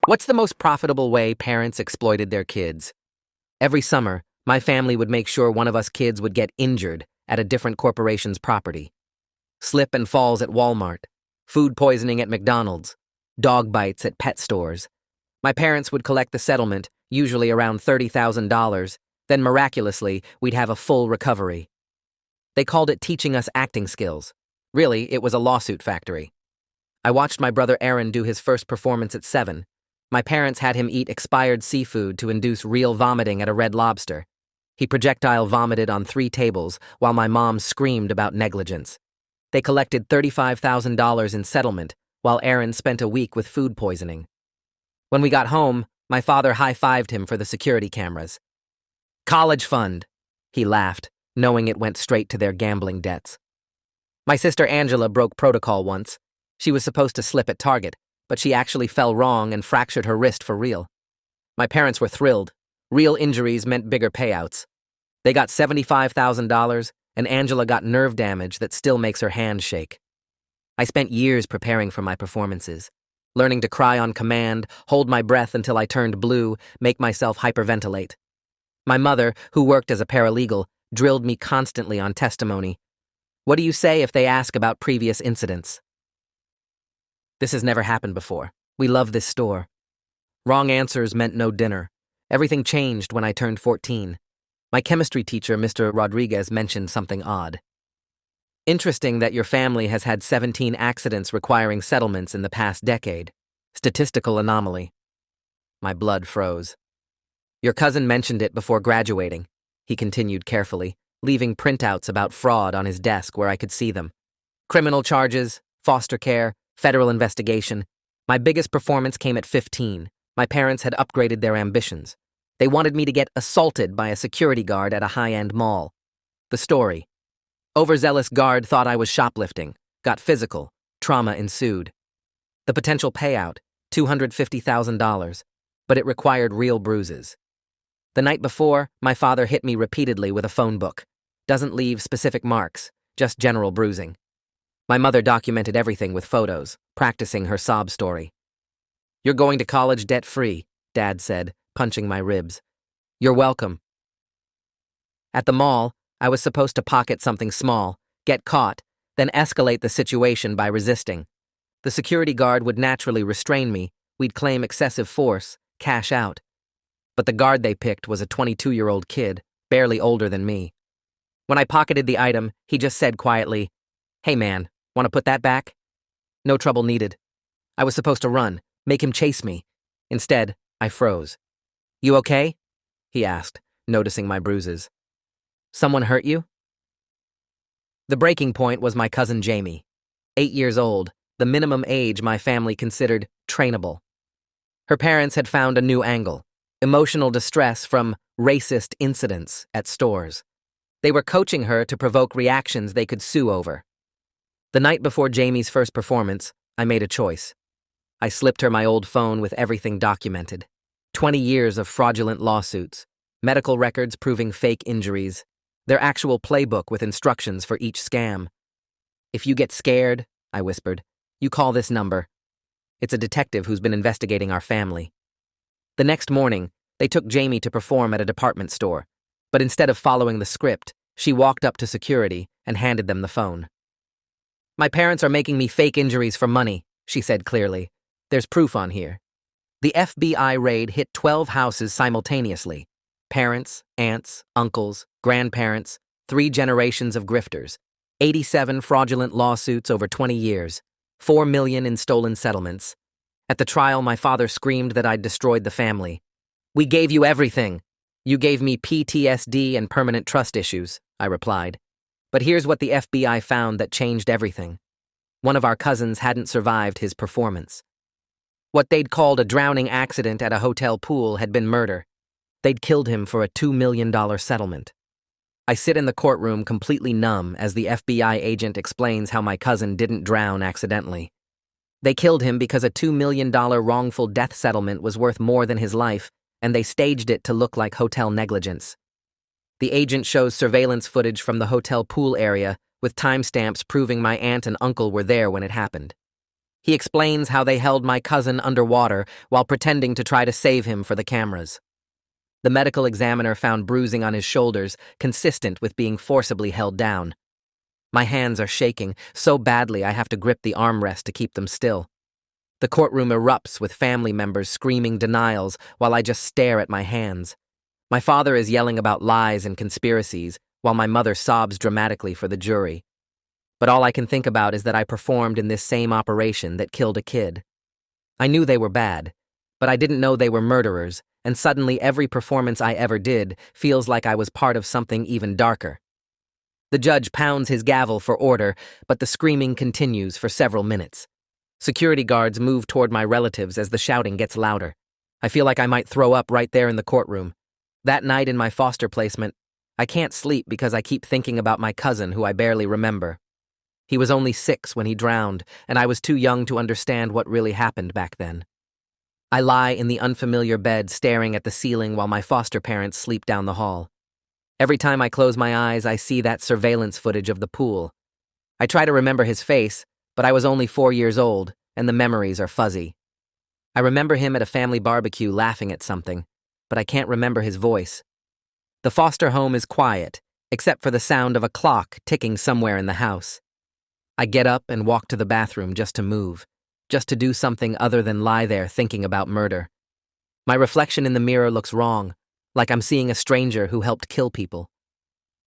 What's the most profitable way parents exploited their kids? Every summer, my family would make sure one of us kids would get injured at a different corporation's property. Slip and falls at Walmart, food poisoning at McDonald's, dog bites at pet stores. My parents would collect the settlement, usually around $30,000, then miraculously, we'd have a full recovery. They called it teaching us acting skills. Really, it was a lawsuit factory. I watched my brother Aaron do his first performance at 7. My parents had him eat expired seafood to induce real vomiting at a Red Lobster. He projectile vomited on 3 tables while my mom screamed about negligence. They collected $35,000 in settlement while Aaron spent a week with food poisoning. When we got home, my father high-fived him for the security cameras. College fund, he laughed, knowing it went straight to their gambling debts. My sister Angela broke protocol once. She was supposed to slip at Target, but she actually fell wrong and fractured her wrist for real. My parents were thrilled. Real injuries meant bigger payouts. They got $75,000, and Angela got nerve damage that still makes her hand shake. I spent years preparing for my performances, learning to cry on command, hold my breath until I turned blue, make myself hyperventilate. My mother, who worked as a paralegal, drilled me constantly on testimony. What do you say if they ask about previous incidents? This has never happened before. We love this store. Wrong answers meant no dinner. Everything changed when I turned 14. My chemistry teacher, Mr. Rodriguez, mentioned something odd. Interesting that your family has had 17 accidents requiring settlements in the past decade. Statistical anomaly. My blood froze. Your cousin mentioned it before graduating, he continued carefully, leaving printouts about fraud on his desk where I could see them. Criminal charges, foster care, federal investigation. My biggest performance came at 15. My parents had upgraded their ambitions. They wanted me to get assaulted by a security guard at a high-end mall. The story. Overzealous guard thought I was shoplifting, got physical, trauma ensued. The potential payout, $250,000, but it required real bruises. The night before, my father hit me repeatedly with a phone book. Doesn't leave specific marks, just general bruising. My mother documented everything with photos, practicing her sob story. You're going to college debt-free, Dad said, punching my ribs. You're welcome. At the mall, I was supposed to pocket something small, get caught, then escalate the situation by resisting. The security guard would naturally restrain me, we'd claim excessive force, cash out. But the guard they picked was a 22-year-old kid, barely older than me. When I pocketed the item, he just said quietly, "Hey man, want to put that back?" No trouble needed. I was supposed to run, make him chase me. Instead, I froze. You okay? He asked, noticing my bruises. Someone hurt you? The breaking point was my cousin Jamie. 8 years old, the minimum age my family considered trainable. Her parents had found a new angle, emotional distress from racist incidents at stores. They were coaching her to provoke reactions they could sue over. The night before Jamie's first performance, I made a choice. I slipped her my old phone with everything documented. 20 years of fraudulent lawsuits, medical records proving fake injuries, their actual playbook with instructions for each scam. If you get scared, I whispered, you call this number. It's a detective who's been investigating our family. The next morning, they took Jamie to perform at a department store, but instead of following the script, she walked up to security and handed them the phone. My parents are making me fake injuries for money, she said clearly. There's proof on here. The FBI raid hit 12 houses simultaneously. Parents, aunts, uncles, grandparents, 3 generations of grifters, 87 fraudulent lawsuits over 20 years, 4 million in stolen settlements. At the trial, my father screamed that I'd destroyed the family. We gave you everything. You gave me PTSD and permanent trust issues, I replied. But here's what the FBI found that changed everything. One of our cousins hadn't survived his performance. What they'd called a drowning accident at a hotel pool had been murder. They'd killed him for a $2 million settlement. I sit in the courtroom completely numb as the FBI agent explains how my cousin didn't drown accidentally. They killed him because a $2 million wrongful death settlement was worth more than his life, and they staged it to look like hotel negligence. The agent shows surveillance footage from the hotel pool area with timestamps proving my aunt and uncle were there when it happened. He explains how they held my cousin underwater while pretending to try to save him for the cameras. The medical examiner found bruising on his shoulders, consistent with being forcibly held down. My hands are shaking so badly I have to grip the armrest to keep them still. The courtroom erupts with family members screaming denials while I just stare at my hands. My father is yelling about lies and conspiracies, while my mother sobs dramatically for the jury. But all I can think about is that I performed in this same operation that killed a kid. I knew they were bad, but I didn't know they were murderers, and suddenly every performance I ever did feels like I was part of something even darker. The judge pounds his gavel for order, but the screaming continues for several minutes. Security guards move toward my relatives as the shouting gets louder. I feel like I might throw up right there in the courtroom. That night in my foster placement, I can't sleep because I keep thinking about my cousin who I barely remember. He was only 6 when he drowned, and I was too young to understand what really happened back then. I lie in the unfamiliar bed staring at the ceiling while my foster parents sleep down the hall. Every time I close my eyes, I see that surveillance footage of the pool. I try to remember his face, but I was only 4 years old, and the memories are fuzzy. I remember him at a family barbecue laughing at something, but I can't remember his voice. The foster home is quiet, except for the sound of a clock ticking somewhere in the house. I get up and walk to the bathroom just to move, just to do something other than lie there thinking about murder. My reflection in the mirror looks wrong, like I'm seeing a stranger who helped kill people.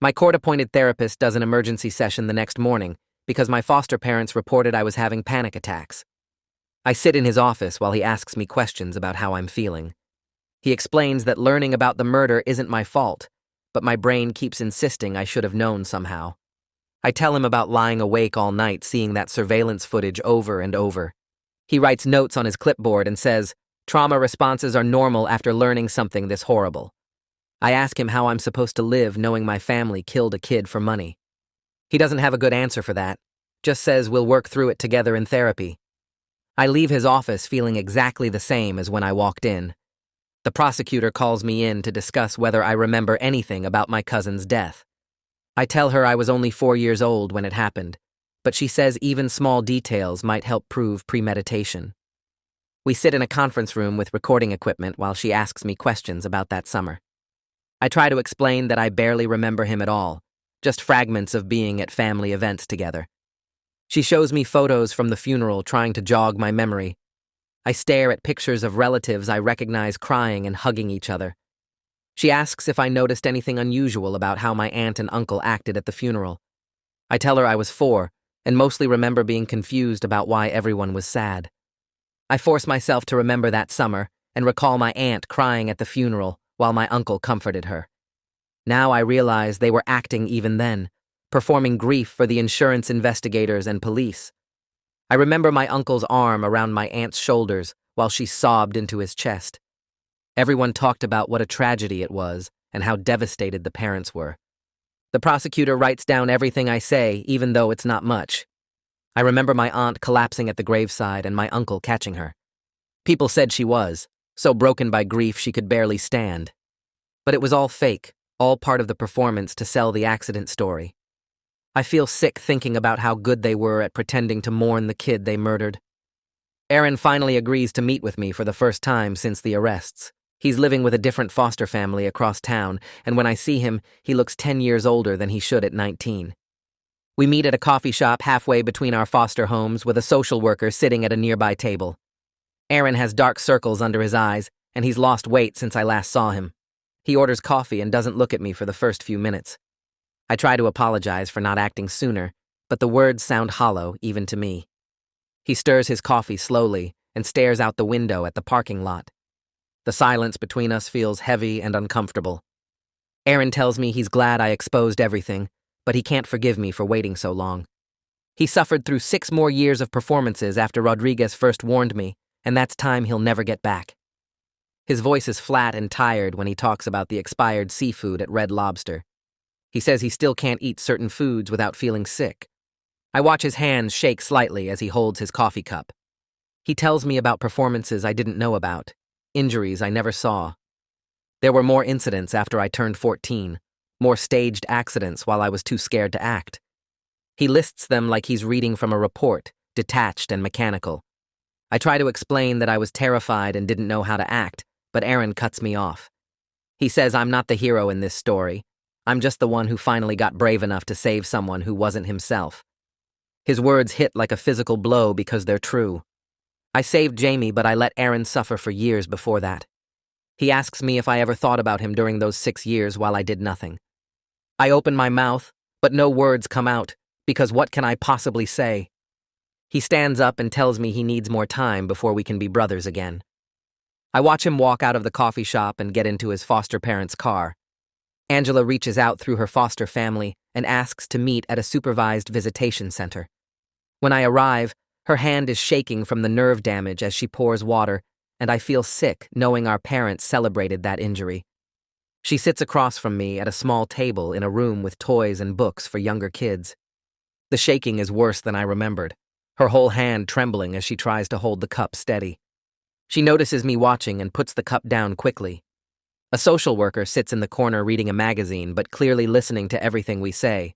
My court-appointed therapist does an emergency session the next morning because my foster parents reported I was having panic attacks. I sit in his office while he asks me questions about how I'm feeling. He explains that learning about the murder isn't my fault, but my brain keeps insisting I should have known somehow. I tell him about lying awake all night seeing that surveillance footage over and over. He writes notes on his clipboard and says, "Trauma responses are normal after learning something this horrible." I ask him how I'm supposed to live knowing my family killed a kid for money. He doesn't have a good answer for that, just says we'll work through it together in therapy. I leave his office feeling exactly the same as when I walked in. The prosecutor calls me in to discuss whether I remember anything about my cousin's death. I tell her I was only 4 years old when it happened, but she says even small details might help prove premeditation. We sit in a conference room with recording equipment while she asks me questions about that summer. I try to explain that I barely remember him at all, just fragments of being at family events together. She shows me photos from the funeral trying to jog my memory. I stare at pictures of relatives I recognize crying and hugging each other. She asks if I noticed anything unusual about how my aunt and uncle acted at the funeral. I tell her I was 4 and mostly remember being confused about why everyone was sad. I force myself to remember that summer and recall my aunt crying at the funeral while my uncle comforted her. Now I realize they were acting even then, performing grief for the insurance investigators and police. I remember my uncle's arm around my aunt's shoulders while she sobbed into his chest. Everyone talked about what a tragedy it was and how devastated the parents were. The prosecutor writes down everything I say, even though it's not much. I remember my aunt collapsing at the graveside and my uncle catching her. People said she was, so broken by grief she could barely stand. But it was all fake, all part of the performance to sell the accident story. I feel sick thinking about how good they were at pretending to mourn the kid they murdered. Aaron finally agrees to meet with me for the first time since the arrests. He's living with a different foster family across town, and when I see him, he looks 10 years older than he should at 19. We meet at a coffee shop halfway between our foster homes with a social worker sitting at a nearby table. Aaron has dark circles under his eyes, and he's lost weight since I last saw him. He orders coffee and doesn't look at me for the first few minutes. I try to apologize for not acting sooner, but the words sound hollow even to me. He stirs his coffee slowly and stares out the window at the parking lot. The silence between us feels heavy and uncomfortable. Aaron tells me he's glad I exposed everything, but he can't forgive me for waiting so long. He suffered through 6 more years of performances after Rodriguez first warned me, and that's time he'll never get back. His voice is flat and tired when he talks about the expired seafood at Red Lobster. He says he still can't eat certain foods without feeling sick. I watch his hands shake slightly as he holds his coffee cup. He tells me about performances I didn't know about, injuries I never saw. There were more incidents after I turned 14, more staged accidents while I was too scared to act. He lists them like he's reading from a report, detached and mechanical. I try to explain that I was terrified and didn't know how to act, but Aaron cuts me off. He says I'm not the hero in this story. I'm just the one who finally got brave enough to save someone who wasn't himself. His words hit like a physical blow because they're true. I saved Jamie, but I let Aaron suffer for years before that. He asks me if I ever thought about him during those 6 years while I did nothing. I open my mouth, but no words come out, because what can I possibly say? He stands up and tells me he needs more time before we can be brothers again. I watch him walk out of the coffee shop and get into his foster parents' car. Angela reaches out through her foster family and asks to meet at a supervised visitation center. When I arrive, her hand is shaking from the nerve damage as she pours water, and I feel sick knowing our parents celebrated that injury. She sits across from me at a small table in a room with toys and books for younger kids. The shaking is worse than I remembered, her whole hand trembling as she tries to hold the cup steady. She notices me watching and puts the cup down quickly. A social worker sits in the corner reading a magazine but clearly listening to everything we say.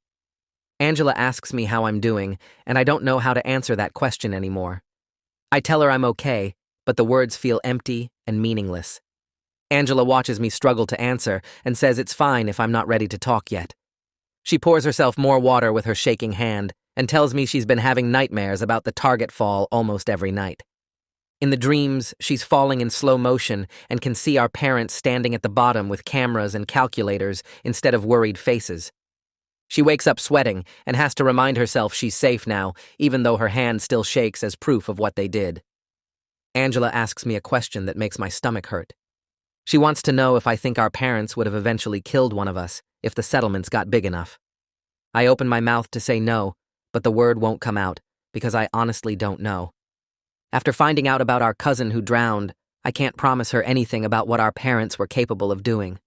Angela asks me how I'm doing, and I don't know how to answer that question anymore. I tell her I'm okay, but the words feel empty and meaningless. Angela watches me struggle to answer and says it's fine if I'm not ready to talk yet. She pours herself more water with her shaking hand and tells me she's been having nightmares about the Target fall almost every night. In the dreams, she's falling in slow motion and can see our parents standing at the bottom with cameras and calculators instead of worried faces. She wakes up sweating and has to remind herself she's safe now, even though her hand still shakes as proof of what they did. Angela asks me a question that makes my stomach hurt. She wants to know if I think our parents would have eventually killed one of us if the settlements got big enough. I open my mouth to say no, but the word won't come out because I honestly don't know. After finding out about our cousin who drowned, I can't promise her anything about what our parents were capable of doing.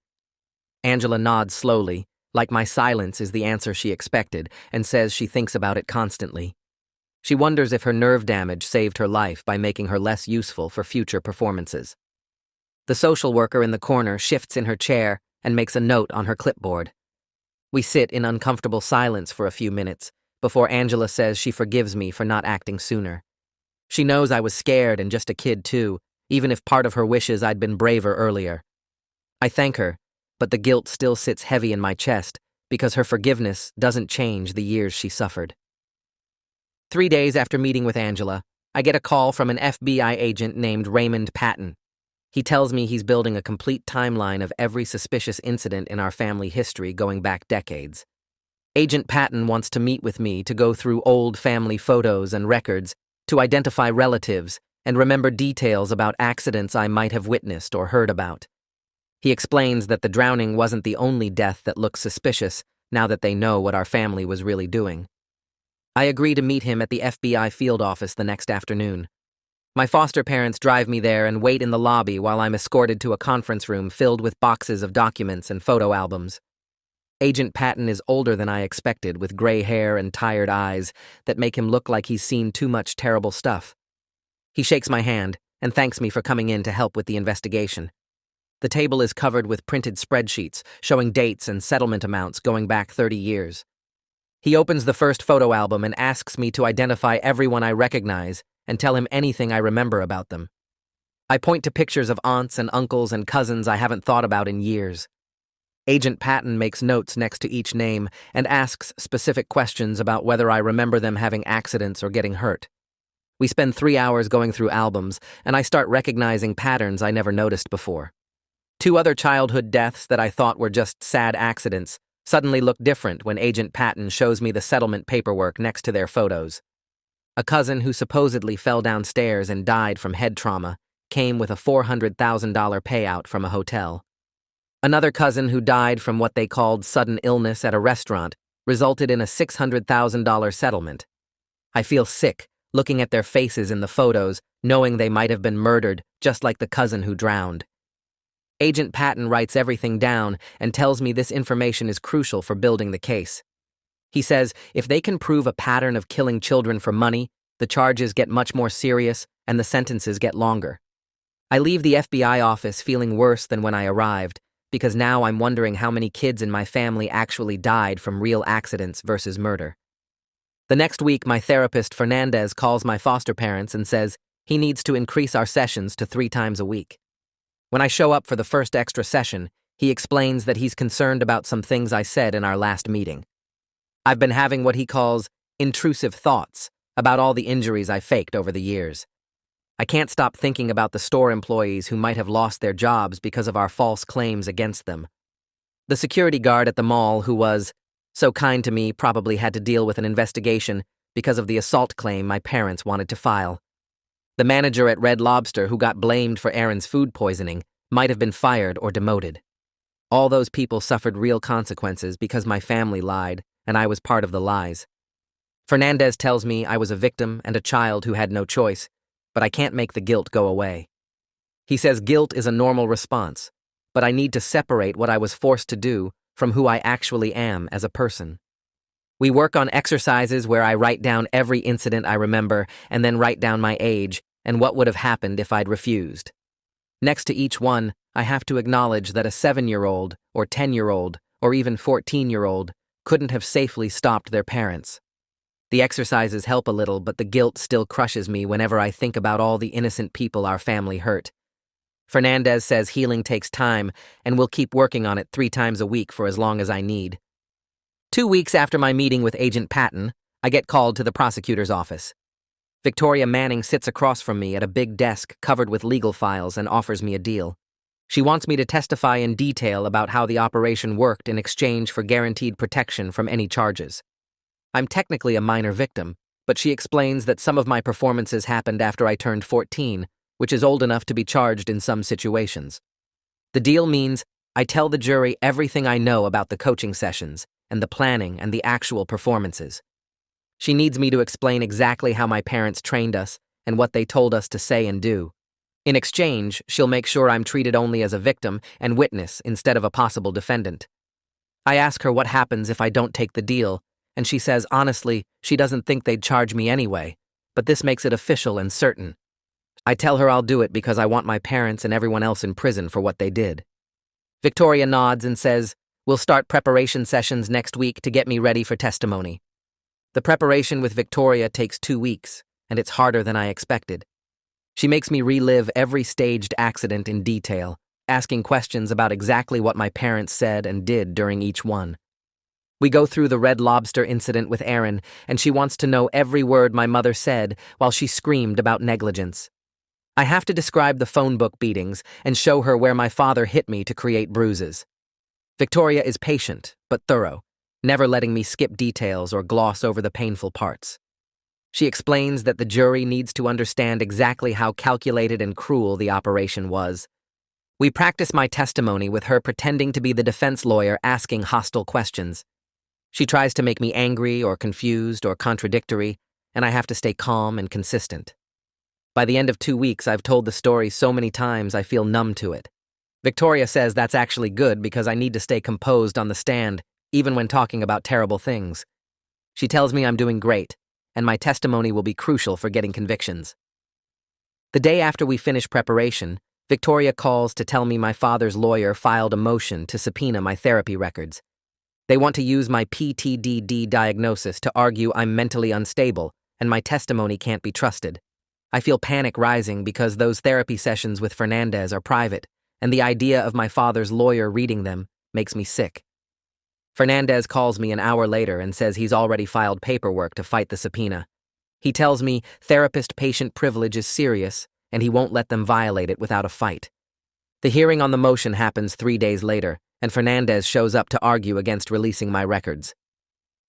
Angela nods slowly, like my silence is the answer she expected, and says she thinks about it constantly. She wonders if her nerve damage saved her life by making her less useful for future performances. The social worker in the corner shifts in her chair and makes a note on her clipboard. We sit in uncomfortable silence for a few minutes before Angela says she forgives me for not acting sooner. She knows I was scared and just a kid too, even if part of her wishes I'd been braver earlier. I thank her, but the guilt still sits heavy in my chest because her forgiveness doesn't change the years she suffered. 3 days after meeting with Angela, I get a call from an FBI agent named Raymond Patton. He tells me he's building a complete timeline of every suspicious incident in our family history going back decades. Agent Patton wants to meet with me to go through old family photos and records to identify relatives and remember details about accidents I might have witnessed or heard about. He explains that the drowning wasn't the only death that looks suspicious now that they know what our family was really doing. I agree to meet him at the FBI field office the next afternoon. My foster parents drive me there and wait in the lobby while I'm escorted to a conference room filled with boxes of documents and photo albums. Agent Patton is older than I expected, with gray hair and tired eyes that make him look like he's seen too much terrible stuff. He shakes my hand and thanks me for coming in to help with the investigation. The table is covered with printed spreadsheets showing dates and settlement amounts going back 30 years. He opens the first photo album and asks me to identify everyone I recognize and tell him anything I remember about them. I point to pictures of aunts and uncles and cousins I haven't thought about in years. Agent Patton makes notes next to each name and asks specific questions about whether I remember them having accidents or getting hurt. We spend 3 hours going through albums, and I start recognizing patterns I never noticed before. 2 other childhood deaths that I thought were just sad accidents suddenly look different when Agent Patton shows me the settlement paperwork next to their photos. A cousin who supposedly fell downstairs and died from head trauma came with a $400,000 payout from a hotel. Another cousin who died from what they called sudden illness at a restaurant resulted in a $600,000 settlement. I feel sick looking at their faces in the photos, knowing they might have been murdered, just like the cousin who drowned. Agent Patton writes everything down and tells me this information is crucial for building the case. He says if they can prove a pattern of killing children for money, the charges get much more serious and the sentences get longer. I leave the FBI office feeling worse than when I arrived, because now I'm wondering how many kids in my family actually died from real accidents versus murder. The next week, my therapist, Fernandez, calls my foster parents and says he needs to increase our sessions to 3 times a week. When I show up for the first extra session, he explains that he's concerned about some things I said in our last meeting. I've been having what he calls intrusive thoughts about all the injuries I faked over the years. I can't stop thinking about the store employees who might have lost their jobs because of our false claims against them. The security guard at the mall who was so kind to me probably had to deal with an investigation because of the assault claim my parents wanted to file. The manager at Red Lobster who got blamed for Aaron's food poisoning might have been fired or demoted. All those people suffered real consequences because my family lied, and I was part of the lies. Fernandez tells me I was a victim and a child who had no choice, but I can't make the guilt go away. He says guilt is a normal response, but I need to separate what I was forced to do from who I actually am as a person. We work on exercises where I write down every incident I remember and then write down my age and what would have happened if I'd refused. Next to each one, I have to acknowledge that a 7-year-old or 10-year-old or even 14-year-old couldn't have safely stopped their parents. The exercises help a little, but the guilt still crushes me whenever I think about all the innocent people our family hurt. Fernandez says healing takes time, and we'll keep working on it 3 times a week for as long as I need. 2 weeks after my meeting with Agent Patton, I get called to the prosecutor's office. Victoria Manning sits across from me at a big desk covered with legal files and offers me a deal. She wants me to testify in detail about how the operation worked in exchange for guaranteed protection from any charges. I'm technically a minor victim, but she explains that some of my performances happened after I turned 14, which is old enough to be charged in some situations. The deal means I tell the jury everything I know about the coaching sessions and the planning and the actual performances. She needs me to explain exactly how my parents trained us and what they told us to say and do. In exchange, she'll make sure I'm treated only as a victim and witness instead of a possible defendant. I ask her what happens if I don't take the deal, and she says honestly she doesn't think they'd charge me anyway, but this makes it official and certain. I tell her I'll do it because I want my parents and everyone else in prison for what they did. Victoria nods and says, "We'll start preparation sessions next week to get me ready for testimony." The preparation with Victoria takes 2 weeks, and it's harder than I expected. She makes me relive every staged accident in detail, asking questions about exactly what my parents said and did during each one. We go through the Red Lobster incident with Aaron, and she wants to know every word my mother said while she screamed about negligence. I have to describe the phone book beatings and show her where my father hit me to create bruises. Victoria is patient, but thorough, never letting me skip details or gloss over the painful parts. She explains that the jury needs to understand exactly how calculated and cruel the operation was. We practice my testimony with her pretending to be the defense lawyer asking hostile questions. She tries to make me angry or confused or contradictory, and I have to stay calm and consistent. By the end of 2 weeks, I've told the story so many times I feel numb to it. Victoria says that's actually good because I need to stay composed on the stand, even when talking about terrible things. She tells me I'm doing great, and my testimony will be crucial for getting convictions. The day after we finish preparation, Victoria calls to tell me my father's lawyer filed a motion to subpoena my therapy records. They want to use my PTDD diagnosis to argue I'm mentally unstable and my testimony can't be trusted. I feel panic rising because those therapy sessions with Fernandez are private, and the idea of my father's lawyer reading them makes me sick. Fernandez calls me an hour later and says he's already filed paperwork to fight the subpoena. He tells me therapist-patient privilege is serious, and he won't let them violate it without a fight. The hearing on the motion happens 3 days later, and Fernandez shows up to argue against releasing my records.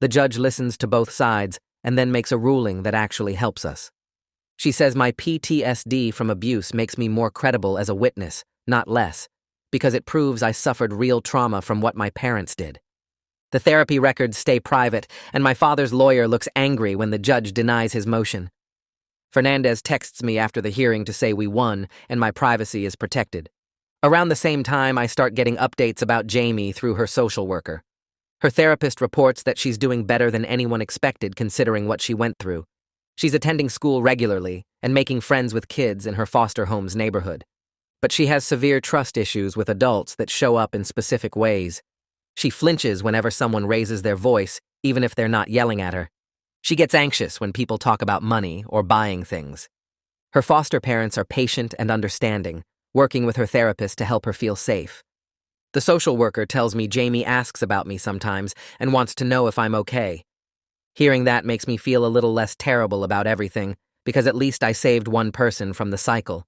The judge listens to both sides and then makes a ruling that actually helps us. She says my PTSD from abuse makes me more credible as a witness, not less, because it proves I suffered real trauma from what my parents did. The therapy records stay private, and my father's lawyer looks angry when the judge denies his motion. Fernandez texts me after the hearing to say we won and my privacy is protected. Around the same time, I start getting updates about Jamie through her social worker. Her therapist reports that she's doing better than anyone expected considering what she went through. She's attending school regularly and making friends with kids in her foster home's neighborhood. But she has severe trust issues with adults that show up in specific ways. She flinches whenever someone raises their voice, even if they're not yelling at her. She gets anxious when people talk about money or buying things. Her foster parents are patient and understanding, working with her therapist to help her feel safe. The social worker tells me Jamie asks about me sometimes and wants to know if I'm okay. Hearing that makes me feel a little less terrible about everything, because at least I saved one person from the cycle.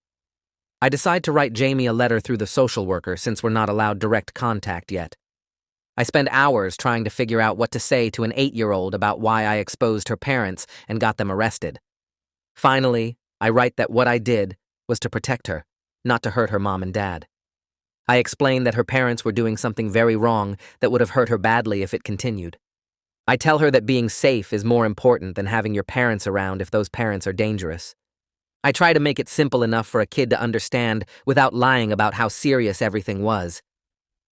I decide to write Jamie a letter through the social worker since we're not allowed direct contact yet. I spend hours trying to figure out what to say to an 8-year-old about why I exposed her parents and got them arrested. Finally, I write that what I did was to protect her, not to hurt her mom and dad. I explain that her parents were doing something very wrong that would have hurt her badly if it continued. I tell her that being safe is more important than having your parents around if those parents are dangerous. I try to make it simple enough for a kid to understand without lying about how serious everything was.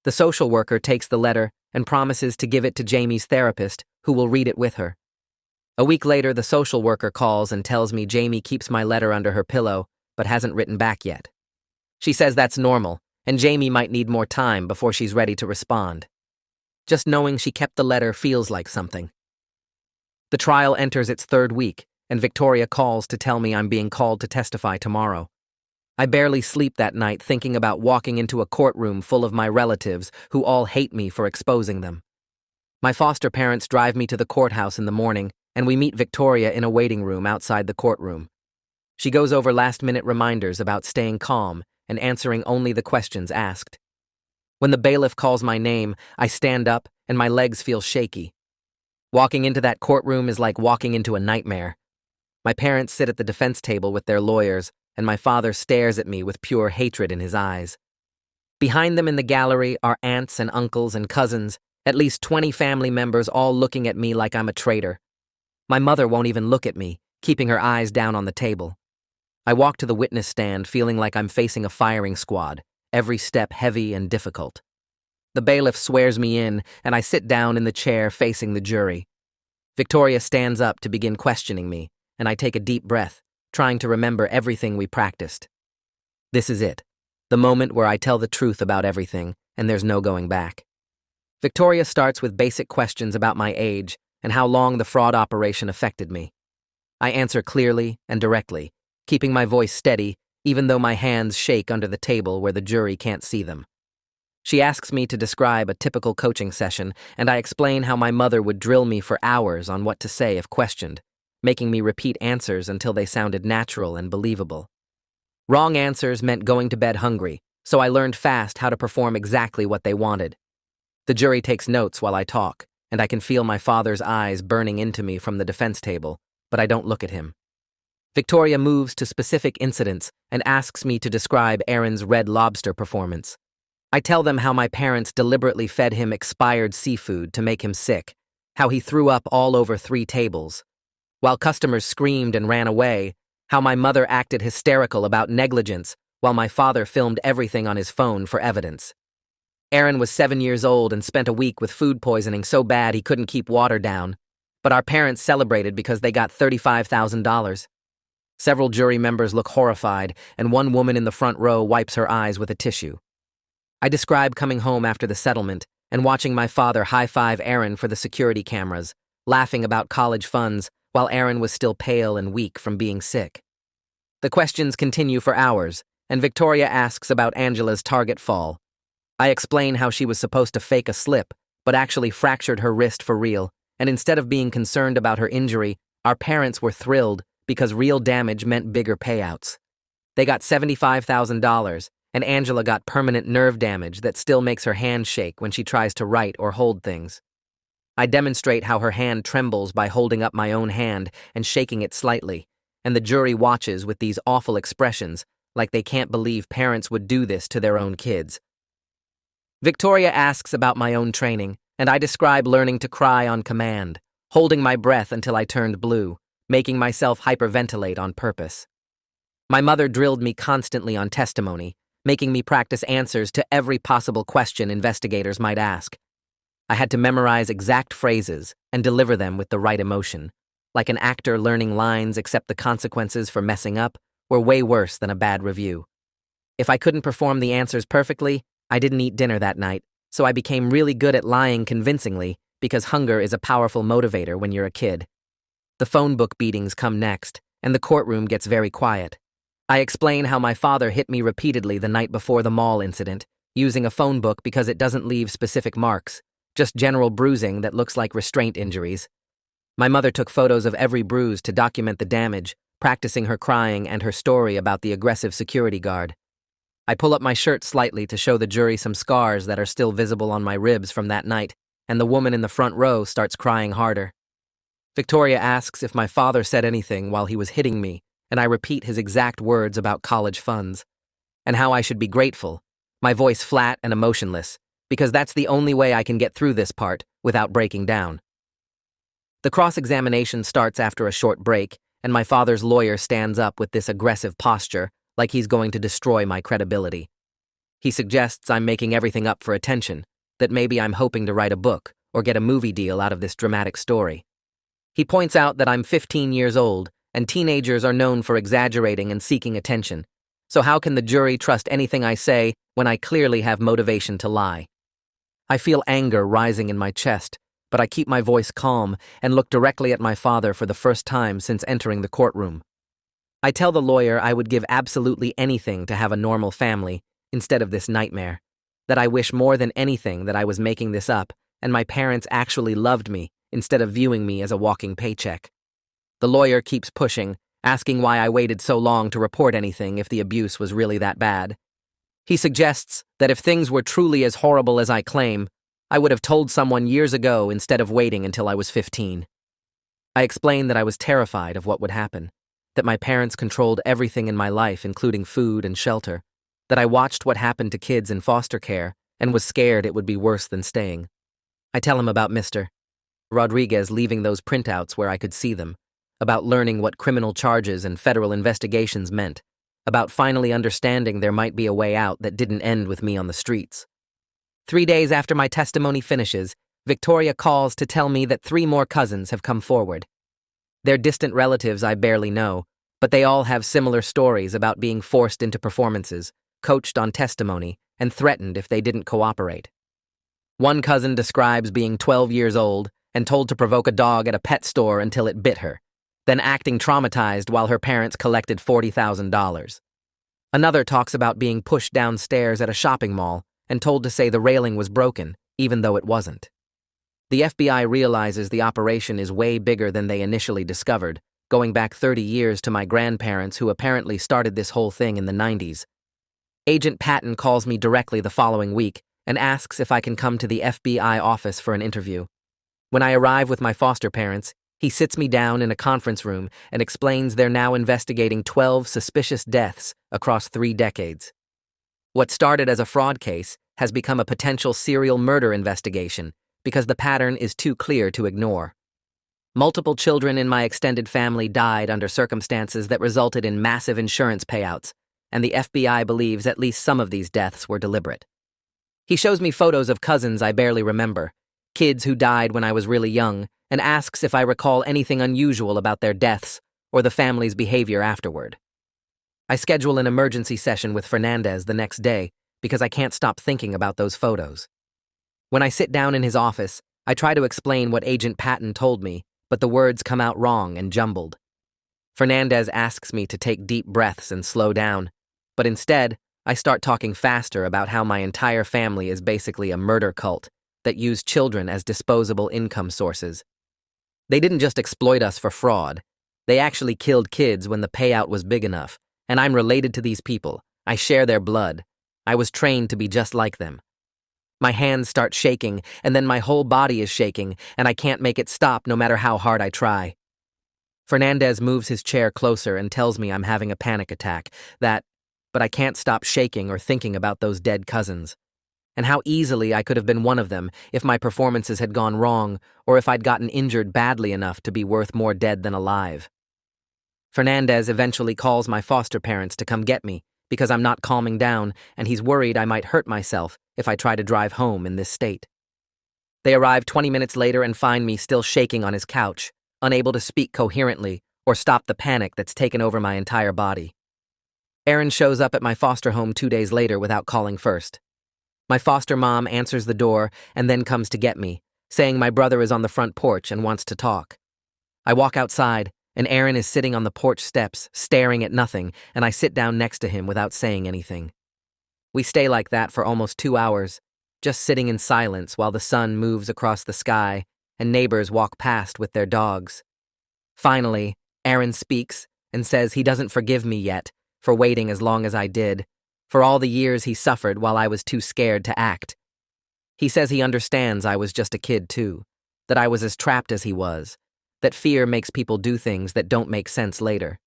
The social worker takes the letter and promises to give it to Jamie's therapist, who will read it with her. A week later, the social worker calls and tells me Jamie keeps my letter under her pillow, but hasn't written back yet. She says that's normal, and Jamie might need more time before she's ready to respond. Just knowing she kept the letter feels like something. The trial enters its 3rd week, and Victoria calls to tell me I'm being called to testify tomorrow. I barely sleep that night thinking about walking into a courtroom full of my relatives who all hate me for exposing them. My foster parents drive me to the courthouse in the morning, and we meet Victoria in a waiting room outside the courtroom. She goes over last-minute reminders about staying calm and answering only the questions asked. When the bailiff calls my name, I stand up and my legs feel shaky. Walking into that courtroom is like walking into a nightmare. My parents sit at the defense table with their lawyers, and my father stares at me with pure hatred in his eyes. Behind them in the gallery are aunts and uncles and cousins, at least 20 family members all looking at me like I'm a traitor. My mother won't even look at me, keeping her eyes down on the table. I walk to the witness stand feeling like I'm facing a firing squad, every step heavy and difficult. The bailiff swears me in, and I sit down in the chair facing the jury. Victoria stands up to begin questioning me, and I take a deep breath, trying to remember everything we practiced. This is it, the moment where I tell the truth about everything, and there's no going back. Victoria starts with basic questions about my age and how long the fraud operation affected me. I answer clearly and directly, keeping my voice steady even though my hands shake under the table where the jury can't see them. She asks me to describe a typical coaching session, and I explain how my mother would drill me for hours on what to say if questioned, making me repeat answers until they sounded natural and believable. Wrong answers meant going to bed hungry, so I learned fast how to perform exactly what they wanted. The jury takes notes while I talk, and I can feel my father's eyes burning into me from the defense table, but I don't look at him. Victoria moves to specific incidents and asks me to describe Aaron's Red Lobster performance. I tell them how my parents deliberately fed him expired seafood to make him sick, how he threw up all over 3 tables. While customers screamed and ran away, how my mother acted hysterical about negligence while my father filmed everything on his phone for evidence. Aaron was 7 years old and spent a week with food poisoning so bad he couldn't keep water down, but our parents celebrated because they got $35,000. Several jury members look horrified, and one woman in the front row wipes her eyes with a tissue. I describe coming home after the settlement and watching my father high-five Aaron for the security cameras, laughing about college funds while Aaron was still pale and weak from being sick. The questions continue for hours, and Victoria asks about Angela's Target fall. I explain how she was supposed to fake a slip, but actually fractured her wrist for real, and instead of being concerned about her injury, our parents were thrilled because real damage meant bigger payouts. They got $75,000, and Angela got permanent nerve damage that still makes her hand shake when she tries to write or hold things. I demonstrate how her hand trembles by holding up my own hand and shaking it slightly, and the jury watches with these awful expressions, like they can't believe parents would do this to their own kids. Victoria asks about my own training, and I describe learning to cry on command, holding my breath until I turned blue, making myself hyperventilate on purpose. My mother drilled me constantly on testimony, making me practice answers to every possible question investigators might ask. I had to memorize exact phrases and deliver them with the right emotion, like an actor learning lines, except the consequences for messing up were way worse than a bad review. If I couldn't perform the answers perfectly, I didn't eat dinner that night, so I became really good at lying convincingly because hunger is a powerful motivator when you're a kid. The phone book beatings come next, and the courtroom gets very quiet. I explain how my father hit me repeatedly the night before the mall incident, using a phone book because it doesn't leave specific marks, just general bruising that looks like restraint injuries. My mother took photos of every bruise to document the damage, practicing her crying and her story about the aggressive security guard. I pull up my shirt slightly to show the jury some scars that are still visible on my ribs from that night, and the woman in the front row starts crying harder. Victoria asks if my father said anything while he was hitting me, and I repeat his exact words about college funds, and how I should be grateful, my voice flat and emotionless, because that's the only way I can get through this part without breaking down. The cross-examination starts after a short break, and my father's lawyer stands up with this aggressive posture, like he's going to destroy my credibility. He suggests I'm making everything up for attention, that maybe I'm hoping to write a book or get a movie deal out of this dramatic story. He points out that I'm 15 years old, and teenagers are known for exaggerating and seeking attention. So how can the jury trust anything I say when I clearly have motivation to lie? I feel anger rising in my chest, but I keep my voice calm and look directly at my father for the first time since entering the courtroom. I tell the lawyer I would give absolutely anything to have a normal family instead of this nightmare, that I wish more than anything that I was making this up and my parents actually loved me instead of viewing me as a walking paycheck. The lawyer keeps pushing, asking why I waited so long to report anything if the abuse was really that bad. He suggests that if things were truly as horrible as I claim, I would have told someone years ago instead of waiting until I was 15. I explain that I was terrified of what would happen, that my parents controlled everything in my life, including food and shelter, that I watched what happened to kids in foster care and was scared it would be worse than staying. I tell him about Mr. Rodriguez leaving those printouts where I could see them, about learning what criminal charges and federal investigations meant, about finally understanding there might be a way out that didn't end with me on the streets. 3 days after my testimony finishes, Victoria calls to tell me that 3 more cousins have come forward. They're distant relatives I barely know, but they all have similar stories about being forced into performances, coached on testimony, and threatened if they didn't cooperate. One cousin describes being 12 years old and told to provoke a dog at a pet store until it bit her, then acting traumatized while her parents collected $40,000. Another talks about being pushed downstairs at a shopping mall and told to say the railing was broken, even though it wasn't. The FBI realizes the operation is way bigger than they initially discovered, going back 30 years to my grandparents who apparently started this whole thing in the 90s. Agent Patton calls me directly the following week and asks if I can come to the FBI office for an interview. When I arrive with my foster parents, he sits me down in a conference room and explains they're now investigating 12 suspicious deaths across 3 decades. What started as a fraud case has become a potential serial murder investigation because the pattern is too clear to ignore. Multiple children in my extended family died under circumstances that resulted in massive insurance payouts, and the FBI believes at least some of these deaths were deliberate. He shows me photos of cousins I barely remember, kids who died when I was really young, and asks if I recall anything unusual about their deaths or the family's behavior afterward. I schedule an emergency session with Fernandez the next day because I can't stop thinking about those photos. When I sit down in his office, I try to explain what Agent Patton told me, but the words come out wrong and jumbled. Fernandez asks me to take deep breaths and slow down, but instead, I start talking faster about how my entire family is basically a murder cult that used children as disposable income sources. They didn't just exploit us for fraud. They actually killed kids when the payout was big enough, and I'm related to these people. I share their blood. I was trained to be just like them. My hands start shaking, and then my whole body is shaking, and I can't make it stop no matter how hard I try. Fernandez moves his chair closer and tells me I'm having a panic attack, but I can't stop shaking or thinking about those dead cousins, and how easily I could have been one of them if my performances had gone wrong or if I'd gotten injured badly enough to be worth more dead than alive. Fernandez eventually calls my foster parents to come get me because I'm not calming down, and he's worried I might hurt myself if I try to drive home in this state. They arrive 20 minutes later and find me still shaking on his couch, unable to speak coherently or stop the panic that's taken over my entire body. Aaron shows up at my foster home 2 days later without calling first. My foster mom answers the door and then comes to get me, saying my brother is on the front porch and wants to talk. I walk outside, and Aaron is sitting on the porch steps, staring at nothing, and I sit down next to him without saying anything. We stay like that for almost 2 hours, just sitting in silence while the sun moves across the sky and neighbors walk past with their dogs. Finally, Aaron speaks and says he doesn't forgive me yet for waiting as long as I did, for all the years he suffered while I was too scared to act. He says he understands I was just a kid too, that I was as trapped as he was, that fear makes people do things that don't make sense later.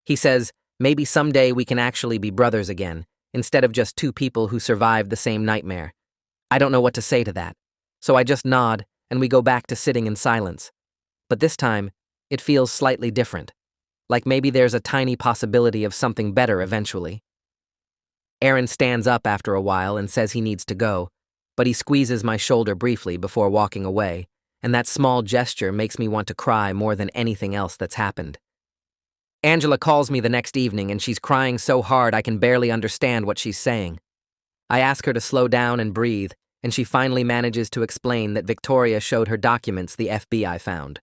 He says maybe someday we can actually be brothers again, instead of just two people who survived the same nightmare. I don't know what to say to that, so I just nod and we go back to sitting in silence. But this time, it feels slightly different, like maybe there's a tiny possibility of something better eventually. Aaron stands up after a while and says he needs to go, but he squeezes my shoulder briefly before walking away, and that small gesture makes me want to cry more than anything else that's happened. Angela calls me the next evening and she's crying so hard I can barely understand what she's saying. I ask her to slow down and breathe, and she finally manages to explain that Victoria showed her documents the FBI found.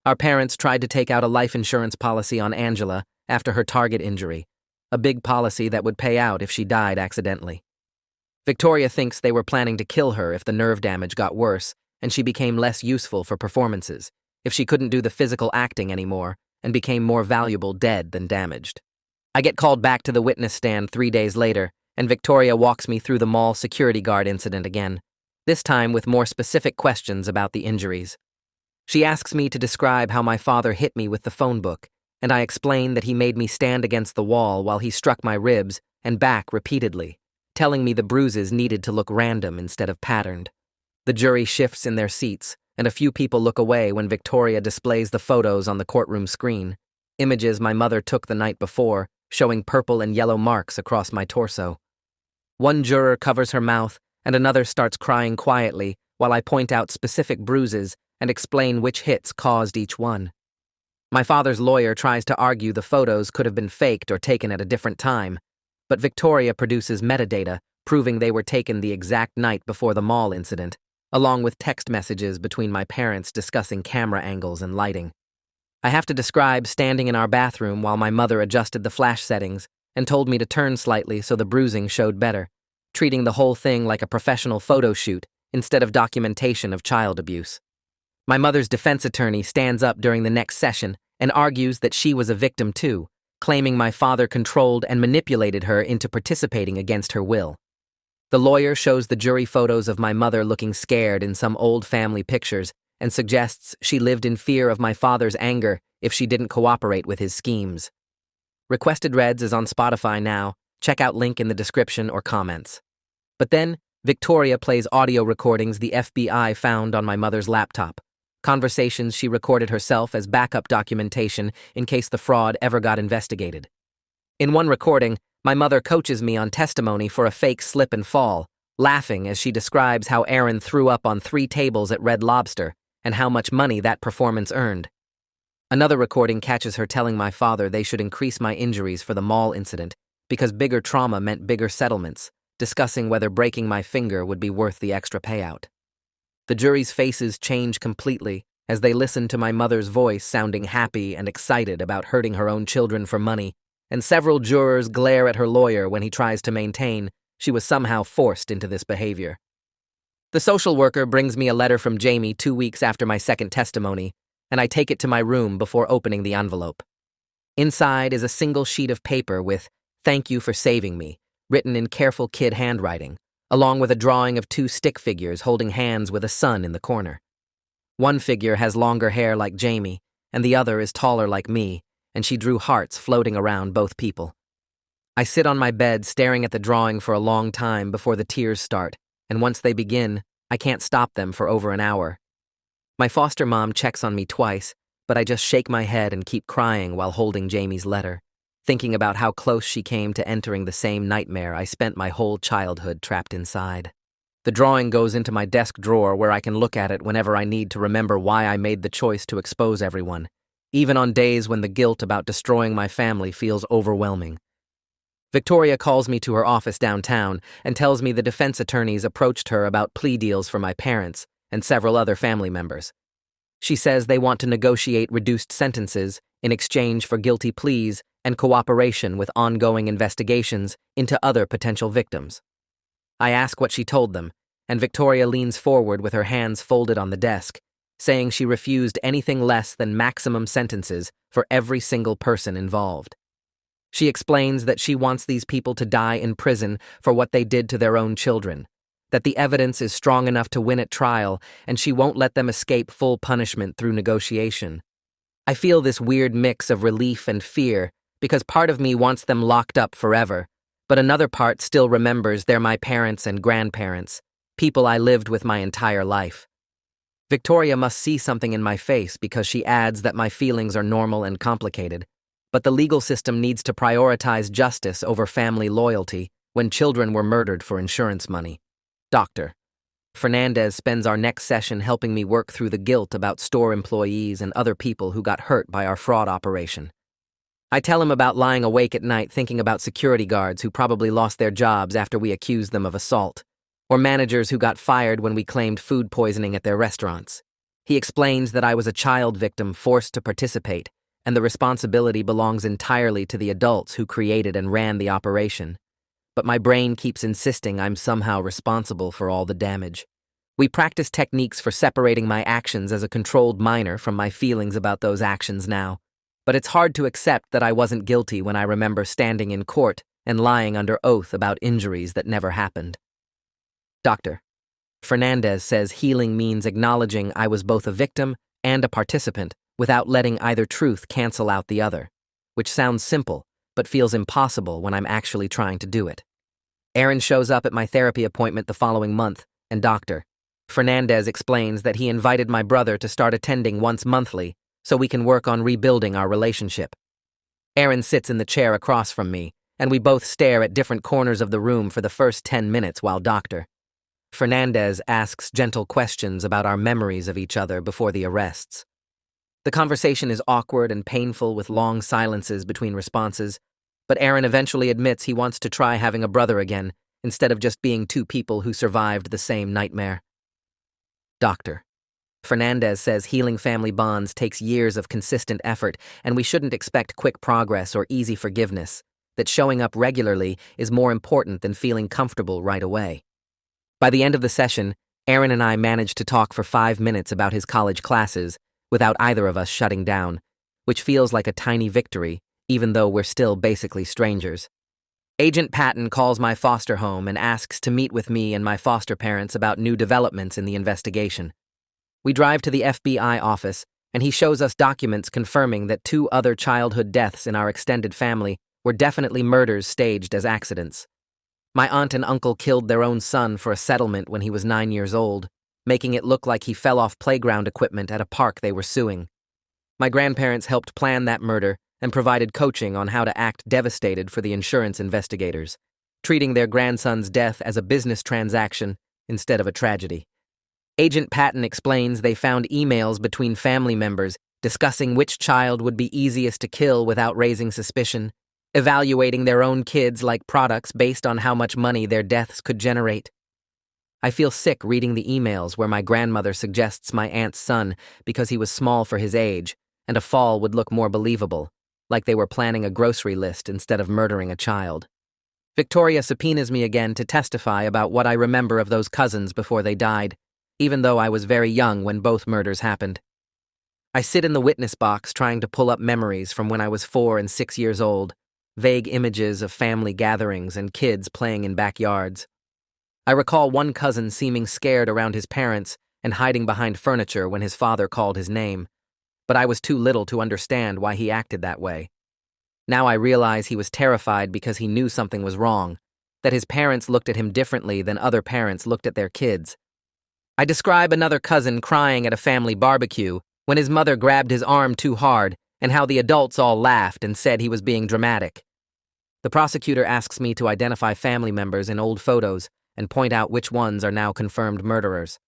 Our parents tried to take out a life insurance policy on Angela after her target injury, a big policy that would pay out if she died accidentally. Victoria thinks they were planning to kill her if the nerve damage got worse and she became less useful for performances, if she couldn't do the physical acting anymore and became more valuable dead than damaged. I get called back to the witness stand 3 days later, and Victoria walks me through the mall security guard incident again, this time with more specific questions about the injuries. She asks me to describe how my father hit me with the phone book, and I explain that he made me stand against the wall while he struck my ribs and back repeatedly, telling me the bruises needed to look random instead of patterned. The jury shifts in their seats, and a few people look away when Victoria displays the photos on the courtroom screen, images my mother took the night before, showing purple and yellow marks across my torso. One juror covers her mouth, and another starts crying quietly while I point out specific bruises and explain which hits caused each one. My father's lawyer tries to argue the photos could have been faked or taken at a different time, but Victoria produces metadata proving they were taken the exact night before the mall incident, along with text messages between my parents discussing camera angles and lighting. I have to describe standing in our bathroom while my mother adjusted the flash settings and told me to turn slightly so the bruising showed better, treating the whole thing like a professional photo shoot instead of documentation of child abuse. My mother's defense attorney stands up during the next session and argues that she was a victim too, claiming my father controlled and manipulated her into participating against her will. The lawyer shows the jury photos of my mother looking scared in some old family pictures and suggests she lived in fear of my father's anger if she didn't cooperate with his schemes. Requested Reads is on Spotify now. Check out link in the description or comments. But then, Victoria plays audio recordings the FBI found on my mother's laptop, conversations she recorded herself as backup documentation in case the fraud ever got investigated. In one recording, my mother coaches me on testimony for a fake slip and fall, laughing as she describes how Aaron threw up on 3 tables at Red Lobster and how much money that performance earned. Another recording catches her telling my father they should increase my injuries for the mall incident because bigger trauma meant bigger settlements, discussing whether breaking my finger would be worth the extra payout. The jury's faces change completely as they listen to my mother's voice sounding happy and excited about hurting her own children for money, and several jurors glare at her lawyer when he tries to maintain she was somehow forced into this behavior. The social worker brings me a letter from Jamie 2 weeks after my second testimony, and I take it to my room before opening the envelope. Inside is a single sheet of paper with "Thank you for saving me," written in careful kid handwriting, along with a drawing of 2 stick figures holding hands with a sun in the corner. One figure has longer hair like Jamie, and the other is taller like me, and she drew hearts floating around both people. I sit on my bed staring at the drawing for a long time before the tears start, and once they begin, I can't stop them for over an hour. My foster mom checks on me twice, but I just shake my head and keep crying while holding Jamie's letter, thinking about how close she came to entering the same nightmare I spent my whole childhood trapped inside. The drawing goes into my desk drawer where I can look at it whenever I need to remember why I made the choice to expose everyone, even on days when the guilt about destroying my family feels overwhelming. Victoria calls me to her office downtown and tells me the defense attorneys approached her about plea deals for my parents and several other family members. She says they want to negotiate reduced sentences in exchange for guilty pleas and cooperation with ongoing investigations into other potential victims. I ask what she told them, and Victoria leans forward with her hands folded on the desk, saying she refused anything less than maximum sentences for every single person involved. She explains that she wants these people to die in prison for what they did to their own children, that the evidence is strong enough to win at trial, and she won't let them escape full punishment through negotiation. I feel this weird mix of relief and fear because part of me wants them locked up forever, but another part still remembers they're my parents and grandparents, people I lived with my entire life. Victoria must see something in my face because she adds that my feelings are normal and complicated, but the legal system needs to prioritize justice over family loyalty when children were murdered for insurance money. Dr. Fernandez spends our next session helping me work through the guilt about store employees and other people who got hurt by our fraud operation. I tell him about lying awake at night thinking about security guards who probably lost their jobs after we accused them of assault, or managers who got fired when we claimed food poisoning at their restaurants. He explains that I was a child victim forced to participate, and the responsibility belongs entirely to the adults who created and ran the operation. But my brain keeps insisting I'm somehow responsible for all the damage. We practice techniques for separating my actions as a controlled minor from my feelings about those actions now, but it's hard to accept that I wasn't guilty when I remember standing in court and lying under oath about injuries that never happened. Dr. Fernandez says healing means acknowledging I was both a victim and a participant without letting either truth cancel out the other, which sounds simple, but feels impossible when I'm actually trying to do it. Aaron shows up at my therapy appointment the following month, and Dr. Fernandez explains that he invited my brother to start attending once monthly so we can work on rebuilding our relationship. Aaron sits in the chair across from me, and we both stare at different corners of the room for the first 10 minutes while Dr. Fernandez asks gentle questions about our memories of each other before the arrests. The conversation is awkward and painful with long silences between responses, but Aaron eventually admits he wants to try having a brother again instead of just being two people who survived the same nightmare. Dr. Fernandez says healing family bonds takes years of consistent effort, and we shouldn't expect quick progress or easy forgiveness, that showing up regularly is more important than feeling comfortable right away. By the end of the session, Aaron and I managed to talk for 5 minutes about his college classes without either of us shutting down, which feels like a tiny victory, even though we're still basically strangers. Agent Patton calls my foster home and asks to meet with me and my foster parents about new developments in the investigation. We drive to the FBI office, and he shows us documents confirming that 2 other childhood deaths in our extended family were definitely murders staged as accidents. My aunt and uncle killed their own son for a settlement when he was 9 years old, making it look like he fell off playground equipment at a park they were suing. My grandparents helped plan that murder and provided coaching on how to act devastated for the insurance investigators, treating their grandson's death as a business transaction instead of a tragedy. Agent Patton explains they found emails between family members discussing which child would be easiest to kill without raising suspicion, evaluating their own kids like products based on how much money their deaths could generate. I feel sick reading the emails where my grandmother suggests my aunt's son because he was small for his age, and a fall would look more believable, like they were planning a grocery list instead of murdering a child. Victoria subpoenas me again to testify about what I remember of those cousins before they died, even though I was very young when both murders happened. I sit in the witness box trying to pull up memories from when I was 4 and 6 years old, vague images of family gatherings and kids playing in backyards. I recall one cousin seeming scared around his parents and hiding behind furniture when his father called his name, but I was too little to understand why he acted that way. Now I realize he was terrified because he knew something was wrong, that his parents looked at him differently than other parents looked at their kids. I describe another cousin crying at a family barbecue when his mother grabbed his arm too hard and how the adults all laughed and said he was being dramatic. The prosecutor asks me to identify family members in old photos and point out which ones are now confirmed murderers.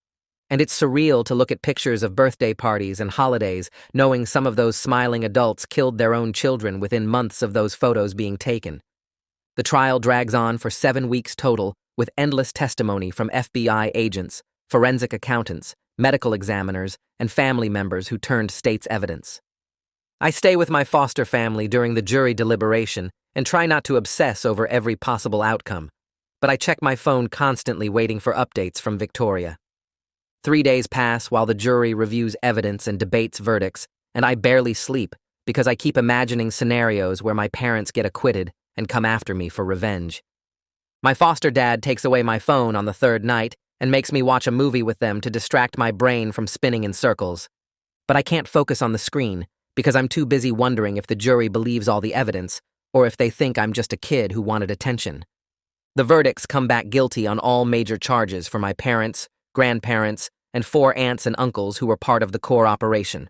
And it's surreal to look at pictures of birthday parties and holidays, knowing some of those smiling adults killed their own children within months of those photos being taken. The trial drags on for 7 weeks total, with endless testimony from FBI agents, forensic accountants, medical examiners, and family members who turned state's evidence. I stay with my foster family during the jury deliberation and try not to obsess over every possible outcome, but I check my phone constantly waiting for updates from Victoria. 3 days pass while the jury reviews evidence and debates verdicts, and I barely sleep because I keep imagining scenarios where my parents get acquitted and come after me for revenge. My foster dad takes away my phone on the third night and makes me watch a movie with them to distract my brain from spinning in circles. But I can't focus on the screen because I'm too busy wondering if the jury believes all the evidence or if they think I'm just a kid who wanted attention. The verdicts come back guilty on all major charges for my parents, grandparents, and 4 aunts and uncles who were part of the core operation.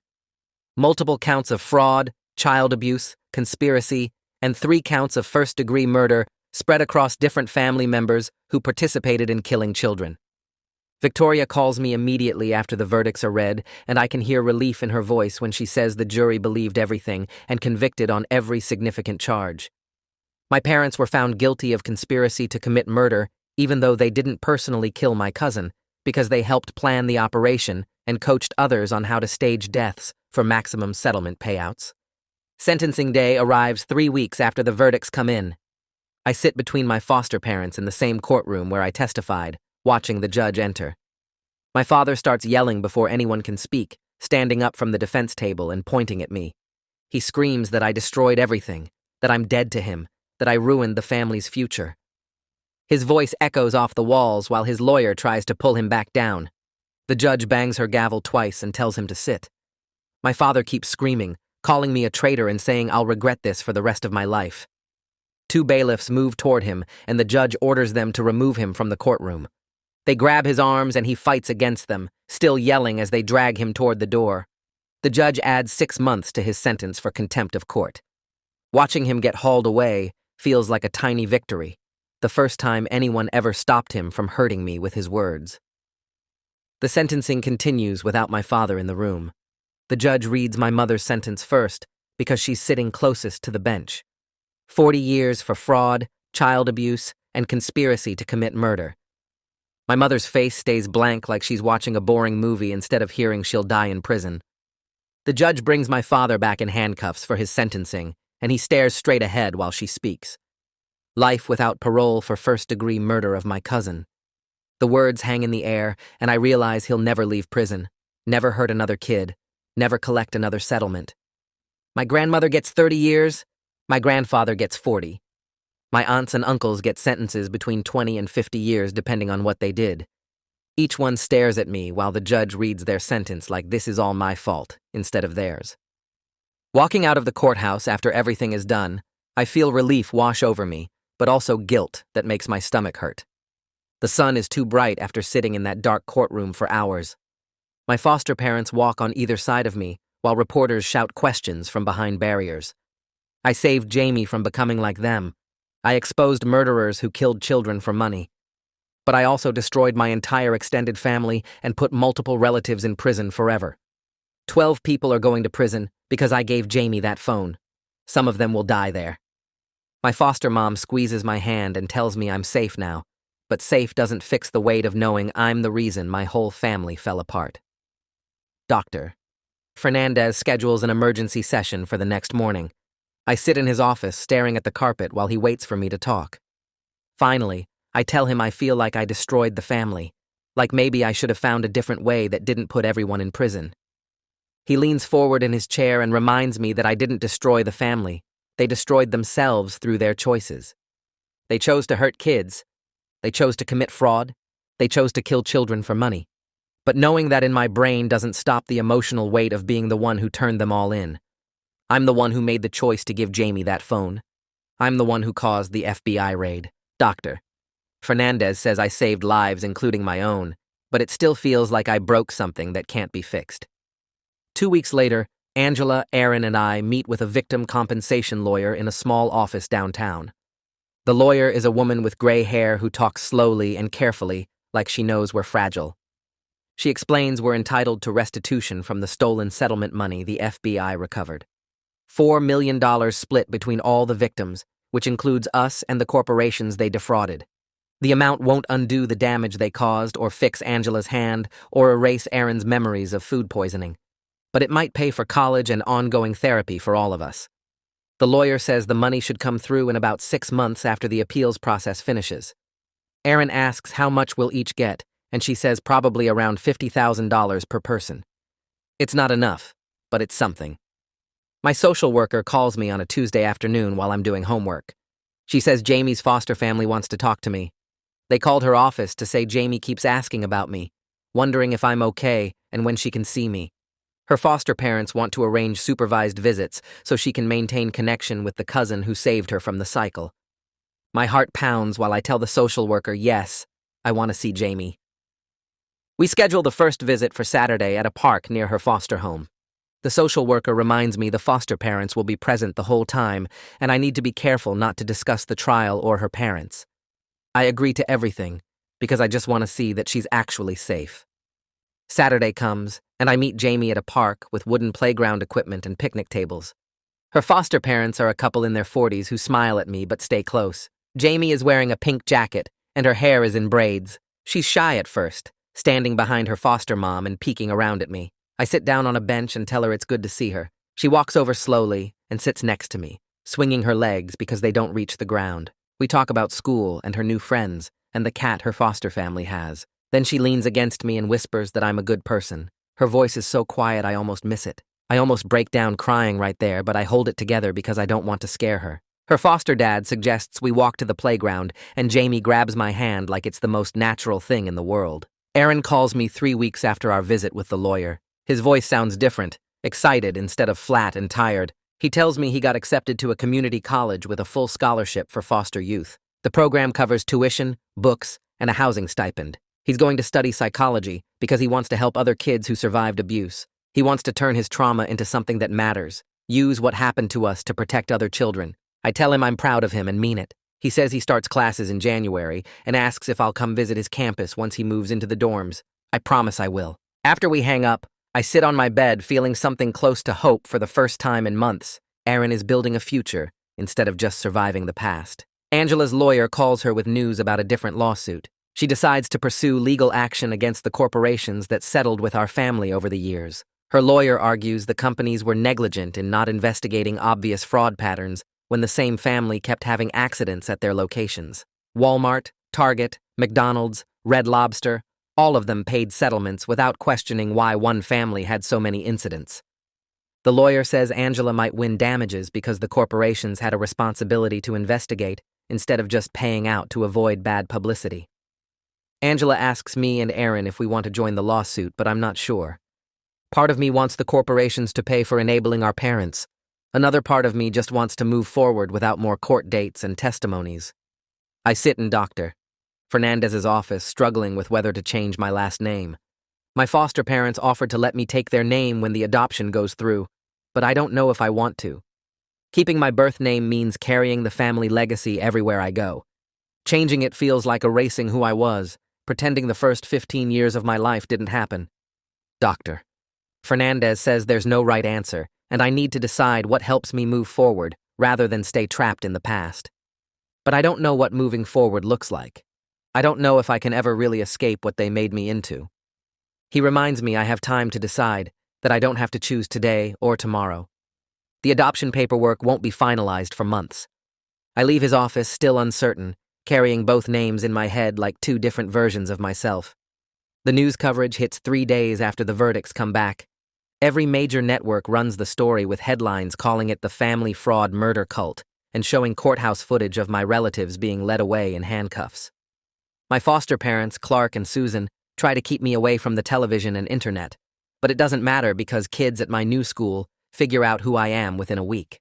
Multiple counts of fraud, child abuse, conspiracy, and 3 counts of first-degree murder spread across different family members who participated in killing children. Victoria calls me immediately after the verdicts are read, and I can hear relief in her voice when she says the jury believed everything and convicted on every significant charge. My parents were found guilty of conspiracy to commit murder, even though they didn't personally kill my cousin, because they helped plan the operation and coached others on how to stage deaths for maximum settlement payouts. Sentencing day arrives 3 weeks after the verdicts come in. I sit between my foster parents in the same courtroom where I testified, watching the judge enter. My father starts yelling before anyone can speak, standing up from the defense table and pointing at me. He screams that I destroyed everything, that I'm dead to him, that I ruined the family's future. His voice echoes off the walls while his lawyer tries to pull him back down. The judge bangs her gavel twice and tells him to sit. My father keeps screaming, calling me a traitor and saying I'll regret this for the rest of my life. 2 bailiffs move toward him, and the judge orders them to remove him from the courtroom. They grab his arms and he fights against them, still yelling as they drag him toward the door. The judge adds 6 months to his sentence for contempt of court. Watching him get hauled away feels like a tiny victory, the first time anyone ever stopped him from hurting me with his words. The sentencing continues without my father in the room. The judge reads my mother's sentence first because she's sitting closest to the bench. 40 years for fraud, child abuse, and conspiracy to commit murder. My mother's face stays blank like she's watching a boring movie instead of hearing she'll die in prison. The judge brings my father back in handcuffs for his sentencing, and he stares straight ahead while she speaks. Life without parole for first-degree murder of my cousin. The words hang in the air, and I realize he'll never leave prison, never hurt another kid, never collect another settlement. My grandmother gets 30 years, my grandfather gets 40. My aunts and uncles get sentences between 20 and 50 years depending on what they did. Each one stares at me while the judge reads their sentence like this is all my fault, instead of theirs. Walking out of the courthouse after everything is done, I feel relief wash over me, but also guilt that makes my stomach hurt. The sun is too bright after sitting in that dark courtroom for hours. My foster parents walk on either side of me, while reporters shout questions from behind barriers. I saved Jamie from becoming like them. I exposed murderers who killed children for money. But I also destroyed my entire extended family and put multiple relatives in prison forever. 12 people are going to prison because I gave Jamie that phone. Some of them will die there. My foster mom squeezes my hand and tells me I'm safe now, but safe doesn't fix the weight of knowing I'm the reason my whole family fell apart. Doctor. Fernandez schedules an emergency session for the next morning. I sit in his office staring at the carpet while he waits for me to talk. Finally, I tell him I feel like I destroyed the family, like maybe I should have found a different way that didn't put everyone in prison. He leans forward in his chair and reminds me that I didn't destroy the family. They destroyed themselves through their choices. They chose to hurt kids. They chose to commit fraud. They chose to kill children for money. But knowing that in my brain doesn't stop the emotional weight of being the one who turned them all in. I'm the one who made the choice to give Jamie that phone. I'm the one who caused the FBI raid. Doctor. Fernandez says I saved lives, including my own, but it still feels like I broke something that can't be fixed. 2 weeks later, Angela, Aaron, and I meet with a victim compensation lawyer in a small office downtown. The lawyer is a woman with gray hair who talks slowly and carefully, like she knows we're fragile. She explains we're entitled to restitution from the stolen settlement money the FBI recovered. $4 million split between all the victims, which includes us and the corporations they defrauded. The amount won't undo the damage they caused or fix Angela's hand or erase Aaron's memories of food poisoning. but it might pay for college and ongoing therapy for all of us. The lawyer says the money should come through in about 6 months after the appeals process finishes. Erin asks how much we'll each get, and she says probably around $50,000 per person. It's not enough, but it's something. My social worker calls me on a Tuesday afternoon while I'm doing homework. She says Jamie's foster family wants to talk to me. They called her office to say Jamie keeps asking about me, wondering if I'm okay and when she can see me. Her foster parents want to arrange supervised visits so she can maintain connection with the cousin who saved her from the cycle. My heart pounds while I tell the social worker, yes, I want to see Jamie. We schedule the first visit for Saturday at a park near her foster home. The social worker reminds me the foster parents will be present the whole time, and I need to be careful not to discuss the trial or her parents. I agree to everything because I just want to see that she's actually safe. Saturday comes, and I meet Jamie at a park with wooden playground equipment and picnic tables. Her foster parents are a couple in their 40s who smile at me but stay close. Jamie is wearing a pink jacket, and her hair is in braids. She's shy at first, standing behind her foster mom and peeking around at me. I sit down on a bench and tell her it's good to see her. She walks over slowly and sits next to me, swinging her legs because they don't reach the ground. We talk about school and her new friends and the cat her foster family has. Then she leans against me and whispers that I'm a good person. Her voice is so quiet I almost miss it. I almost break down crying right there, but I hold it together because I don't want to scare her. Her foster dad suggests we walk to the playground, and Jamie grabs my hand like it's the most natural thing in the world. Erin calls me 3 weeks after our visit with the lawyer. His voice sounds different, excited instead of flat and tired. He tells me he got accepted to a community college with a full scholarship for foster youth. The program covers tuition, books, and a housing stipend. He's going to study psychology because he wants to help other kids who survived abuse. He wants to turn his trauma into something that matters, use what happened to us to protect other children. I tell him I'm proud of him and mean it. He says he starts classes in January and asks if I'll come visit his campus once he moves into the dorms. I promise I will. After we hang up, I sit on my bed feeling something close to hope for the first time in months. Erin is building a future instead of just surviving the past. Angela's lawyer calls her with news about a different lawsuit. She decides to pursue legal action against the corporations that settled with our family over the years. Her lawyer argues the companies were negligent in not investigating obvious fraud patterns when the same family kept having accidents at their locations. Walmart, Target, McDonald's, Red Lobster, all of them paid settlements without questioning why one family had so many incidents. The lawyer says Angela might win damages because the corporations had a responsibility to investigate instead of just paying out to avoid bad publicity. Angela asks me and Erin if we want to join the lawsuit, but I'm not sure. Part of me wants the corporations to pay for enabling our parents. Another part of me just wants to move forward without more court dates and testimonies. I sit in Dr. Fernandez's office, struggling with whether to change my last name. My foster parents offered to let me take their name when the adoption goes through, but I don't know if I want to. Keeping my birth name means carrying the family legacy everywhere I go. Changing it feels like erasing who I was, pretending the first 15 years of my life didn't happen. Dr. Fernandez says there's no right answer, and I need to decide what helps me move forward rather than stay trapped in the past. But I don't know what moving forward looks like. I don't know if I can ever really escape what they made me into. He reminds me I have time to decide, that I don't have to choose today or tomorrow. The adoption paperwork won't be finalized for months. I leave his office still uncertain, carrying both names in my head like two different versions of myself. The news coverage hits 3 days after the verdicts come back. Every major network runs the story with headlines calling it the family fraud murder cult and showing courthouse footage of my relatives being led away in handcuffs. My foster parents, Clark and Susan, try to keep me away from the television and internet, but it doesn't matter because kids at my new school figure out who I am within a week.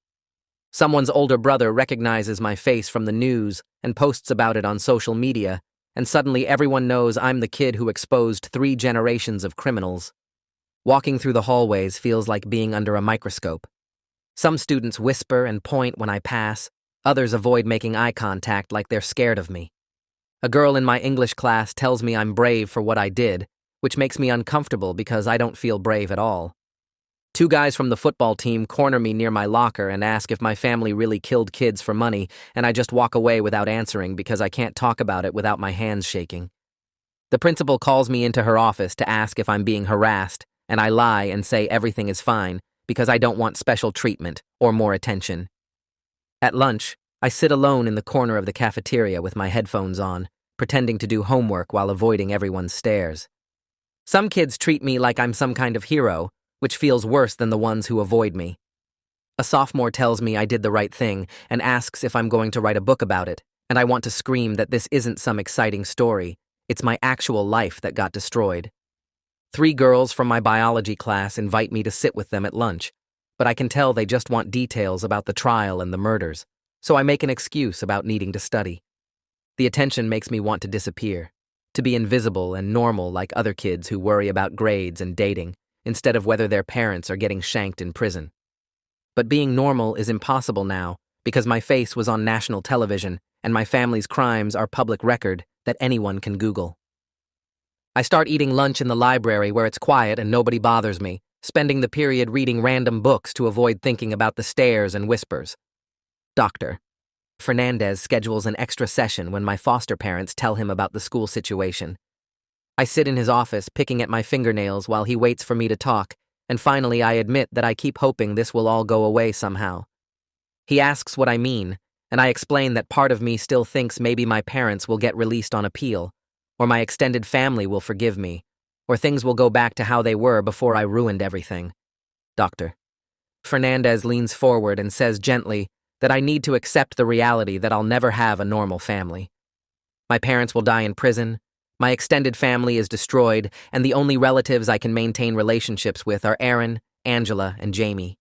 Someone's older brother recognizes my face from the news and posts about it on social media, and suddenly everyone knows I'm the kid who exposed 3 generations of criminals. Walking through the hallways feels like being under a microscope. Some students whisper and point when I pass, others avoid making eye contact like they're scared of me. A girl in my English class tells me I'm brave for what I did, which makes me uncomfortable because I don't feel brave at all. 2 guys from the football team corner me near my locker and ask if my family really killed kids for money, and I just walk away without answering because I can't talk about it without my hands shaking. The principal calls me into her office to ask if I'm being harassed, and I lie and say everything is fine because I don't want special treatment or more attention. At lunch, I sit alone in the corner of the cafeteria with my headphones on, pretending to do homework while avoiding everyone's stares. Some kids treat me like I'm some kind of hero, which feels worse than the ones who avoid me. A sophomore tells me I did the right thing and asks if I'm going to write a book about it, and I want to scream that this isn't some exciting story. It's my actual life that got destroyed. 3 girls from my biology class invite me to sit with them at lunch, but I can tell they just want details about the trial and the murders, so I make an excuse about needing to study. The attention makes me want to disappear, to be invisible and normal like other kids who worry about grades and dating, instead of whether their parents are getting shanked in prison. But being normal is impossible now because my face was on national television and my family's crimes are public record that anyone can Google. I start eating lunch in the library where it's quiet and nobody bothers me, spending the period reading random books to avoid thinking about the stares and whispers. Dr. Fernandez schedules an extra session when my foster parents tell him about the school situation. I sit in his office picking at my fingernails while he waits for me to talk, and finally I admit that I keep hoping this will all go away somehow. He asks what I mean, and I explain that part of me still thinks maybe my parents will get released on appeal, or my extended family will forgive me, or things will go back to how they were before I ruined everything. Dr. Fernandez leans forward and says gently that I need to accept the reality that I'll never have a normal family. My parents will die in prison, my extended family is destroyed, and the only relatives I can maintain relationships with are Aaron, Angela, and Jamie.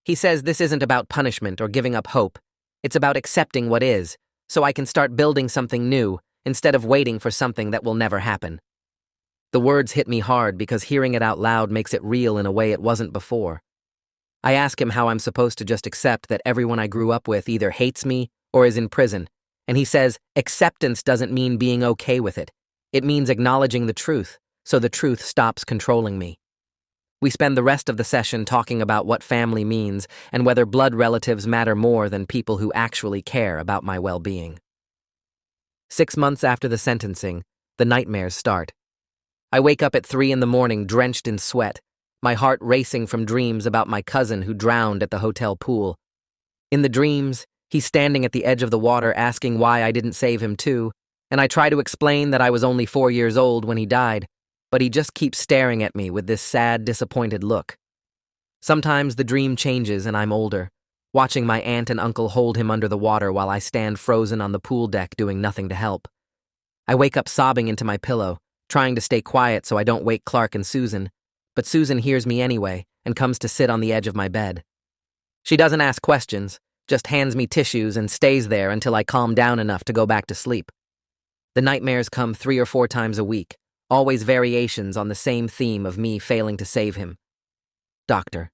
He says this isn't about punishment or giving up hope. It's about accepting what is, so I can start building something new instead of waiting for something that will never happen. The words hit me hard because hearing it out loud makes it real in a way it wasn't before. I ask him how I'm supposed to just accept that everyone I grew up with either hates me or is in prison, and he says acceptance doesn't mean being okay with it. It means acknowledging the truth, so the truth stops controlling me. We spend the rest of the session talking about what family means and whether blood relatives matter more than people who actually care about my well-being. 6 months after the sentencing, the nightmares start. I wake up at 3 a.m. drenched in sweat, my heart racing from dreams about my cousin who drowned at the hotel pool. In the dreams, he's standing at the edge of the water asking why I didn't save him too, and I try to explain that I was only 4 years old when he died, but he just keeps staring at me with this sad, disappointed look. Sometimes the dream changes and I'm older, watching my aunt and uncle hold him under the water while I stand frozen on the pool deck doing nothing to help. I wake up sobbing into my pillow, trying to stay quiet so I don't wake Clark and Susan, but Susan hears me anyway and comes to sit on the edge of my bed. She doesn't ask questions, just hands me tissues and stays there until I calm down enough to go back to sleep. The nightmares come 3 or 4 times a week, always variations on the same theme of me failing to save him. Dr.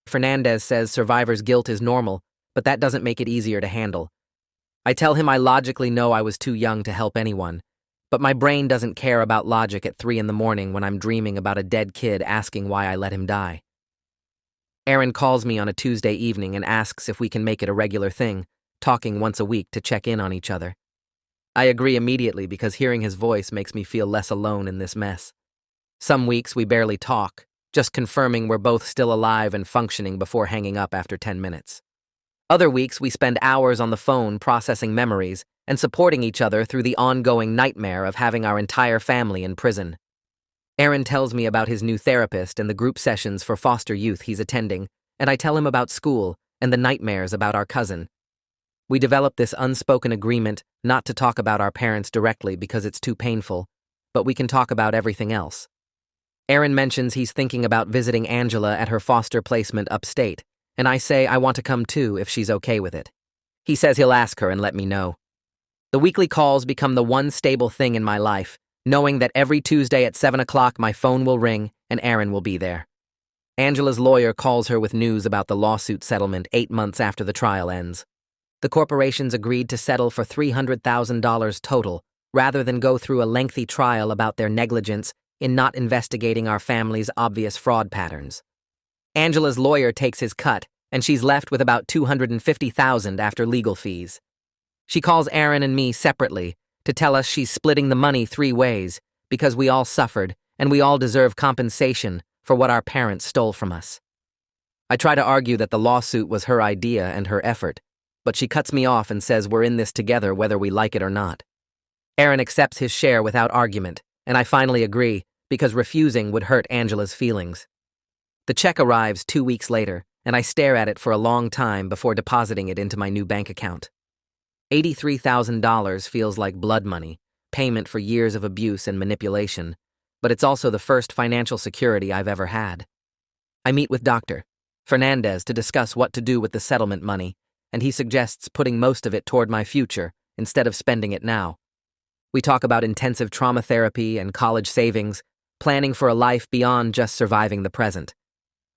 Fernandez says survivor's guilt is normal, but that doesn't make it easier to handle. I tell him I logically know I was too young to help anyone, but my brain doesn't care about logic at 3 a.m. when I'm dreaming about a dead kid asking why I let him die. Aaron calls me on a Tuesday evening and asks if we can make it a regular thing, talking once a week to check in on each other. I agree immediately because hearing his voice makes me feel less alone in this mess. Some weeks we barely talk, just confirming we're both still alive and functioning before hanging up after 10 minutes. Other weeks we spend hours on the phone processing memories and supporting each other through the ongoing nightmare of having our entire family in prison. Aaron tells me about his new therapist and the group sessions for foster youth he's attending, and I tell him about school and the nightmares about our cousin. We develop this unspoken agreement not to talk about our parents directly because it's too painful, but we can talk about everything else. Aaron mentions he's thinking about visiting Angela at her foster placement upstate, and I say I want to come too if she's okay with it. He says he'll ask her and let me know. The weekly calls become the one stable thing in my life, knowing that every Tuesday at 7 o'clock my phone will ring and Aaron will be there. Angela's lawyer calls her with news about the lawsuit settlement 8 months after the trial ends. The corporations agreed to settle for $300,000 total, rather than go through a lengthy trial about their negligence in not investigating our family's obvious fraud patterns. Angela's lawyer takes his cut, and she's left with about $250,000 after legal fees. She calls Aaron and me separately to tell us she's splitting the money 3 ways because we all suffered and we all deserve compensation for what our parents stole from us. I try to argue that the lawsuit was her idea and her effort, but she cuts me off and says we're in this together whether we like it or not. Aaron accepts his share without argument, and I finally agree, because refusing would hurt Angela's feelings. The check arrives 2 weeks later, and I stare at it for a long time before depositing it into my new bank account. $83,000 feels like blood money, payment for years of abuse and manipulation, but it's also the first financial security I've ever had. I meet with Dr. Fernandez to discuss what to do with the settlement money, and he suggests putting most of it toward my future instead of spending it now. We talk about intensive trauma therapy and college savings, planning for a life beyond just surviving the present.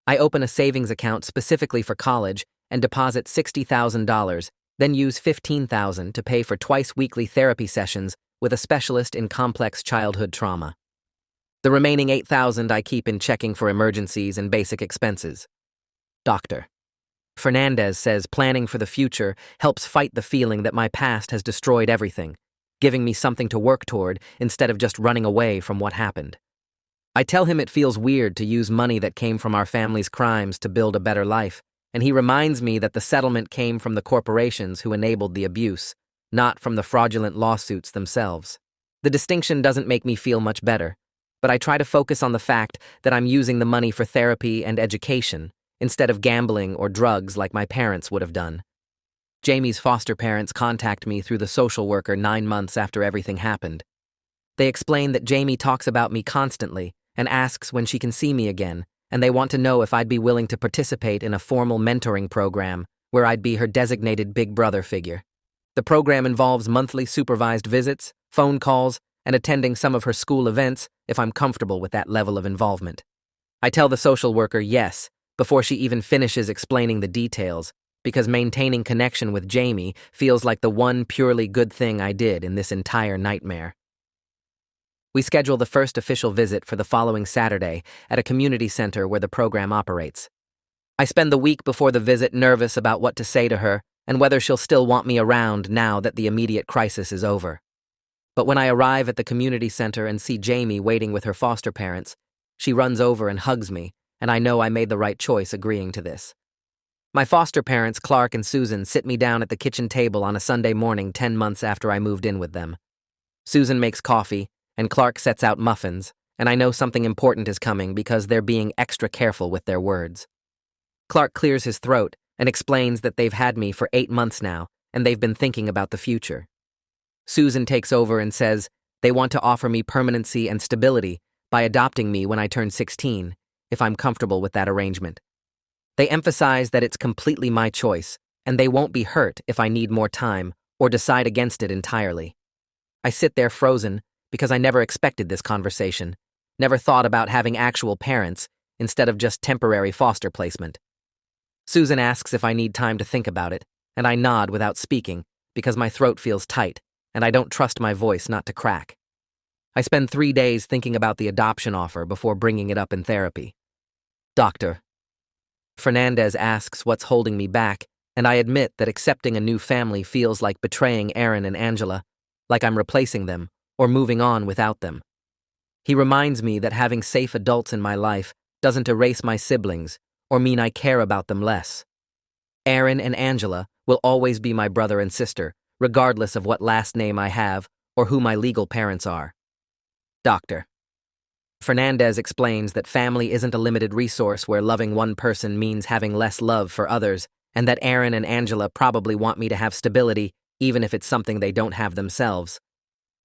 I open a savings account specifically for college and deposit $60,000, then use $15,000 to pay for twice-weekly therapy sessions with a specialist in complex childhood trauma. The remaining $8,000 I keep in checking for emergencies and basic expenses. Dr. Fernandez says planning for the future helps fight the feeling that my past has destroyed everything, giving me something to work toward instead of just running away from what happened. I tell him it feels weird to use money that came from our family's crimes to build a better life, and he reminds me that the settlement came from the corporations who enabled the abuse, not from the fraudulent lawsuits themselves. The distinction doesn't make me feel much better, but I try to focus on the fact that I'm using the money for therapy and education instead of gambling or drugs like my parents would have done. Jamie's foster parents contact me through the social worker 9 months after everything happened. They explain that Jamie talks about me constantly and asks when she can see me again, and they want to know if I'd be willing to participate in a formal mentoring program where I'd be her designated big brother figure. The program involves monthly supervised visits, phone calls, and attending some of her school events if I'm comfortable with that level of involvement. I tell the social worker yes before she even finishes explaining the details, because maintaining connection with Jamie feels like the one purely good thing I did in this entire nightmare. We schedule the first official visit for the following Saturday at a community center where the program operates. I spend the week before the visit nervous about what to say to her and whether she'll still want me around now that the immediate crisis is over. But when I arrive at the community center and see Jamie waiting with her foster parents, she runs over and hugs me, and I know I made the right choice agreeing to this. My foster parents, Clark and Susan, sit me down at the kitchen table on a Sunday morning 10 months after I moved in with them. Susan makes coffee, and Clark sets out muffins, and I know something important is coming because they're being extra careful with their words. Clark clears his throat and explains that they've had me for 8 months now, and they've been thinking about the future. Susan takes over and says they want to offer me permanency and stability by adopting me when I turn 16, if I'm comfortable with that arrangement. They emphasize that it's completely my choice, and they won't be hurt if I need more time or decide against it entirely. I sit there frozen because I never expected this conversation, never thought about having actual parents instead of just temporary foster placement. Susan asks if I need time to think about it, and I nod without speaking because my throat feels tight, and I don't trust my voice not to crack. I spend 3 days thinking about the adoption offer before bringing it up in therapy. Dr. Fernandez asks what's holding me back, and I admit that accepting a new family feels like betraying Aaron and Angela, like I'm replacing them or moving on without them. He reminds me that having safe adults in my life doesn't erase my siblings or mean I care about them less. Aaron and Angela will always be my brother and sister, regardless of what last name I have or who my legal parents are. Dr. Fernandez explains that family isn't a limited resource where loving one person means having less love for others, and that Aaron and Angela probably want me to have stability, even if it's something they don't have themselves.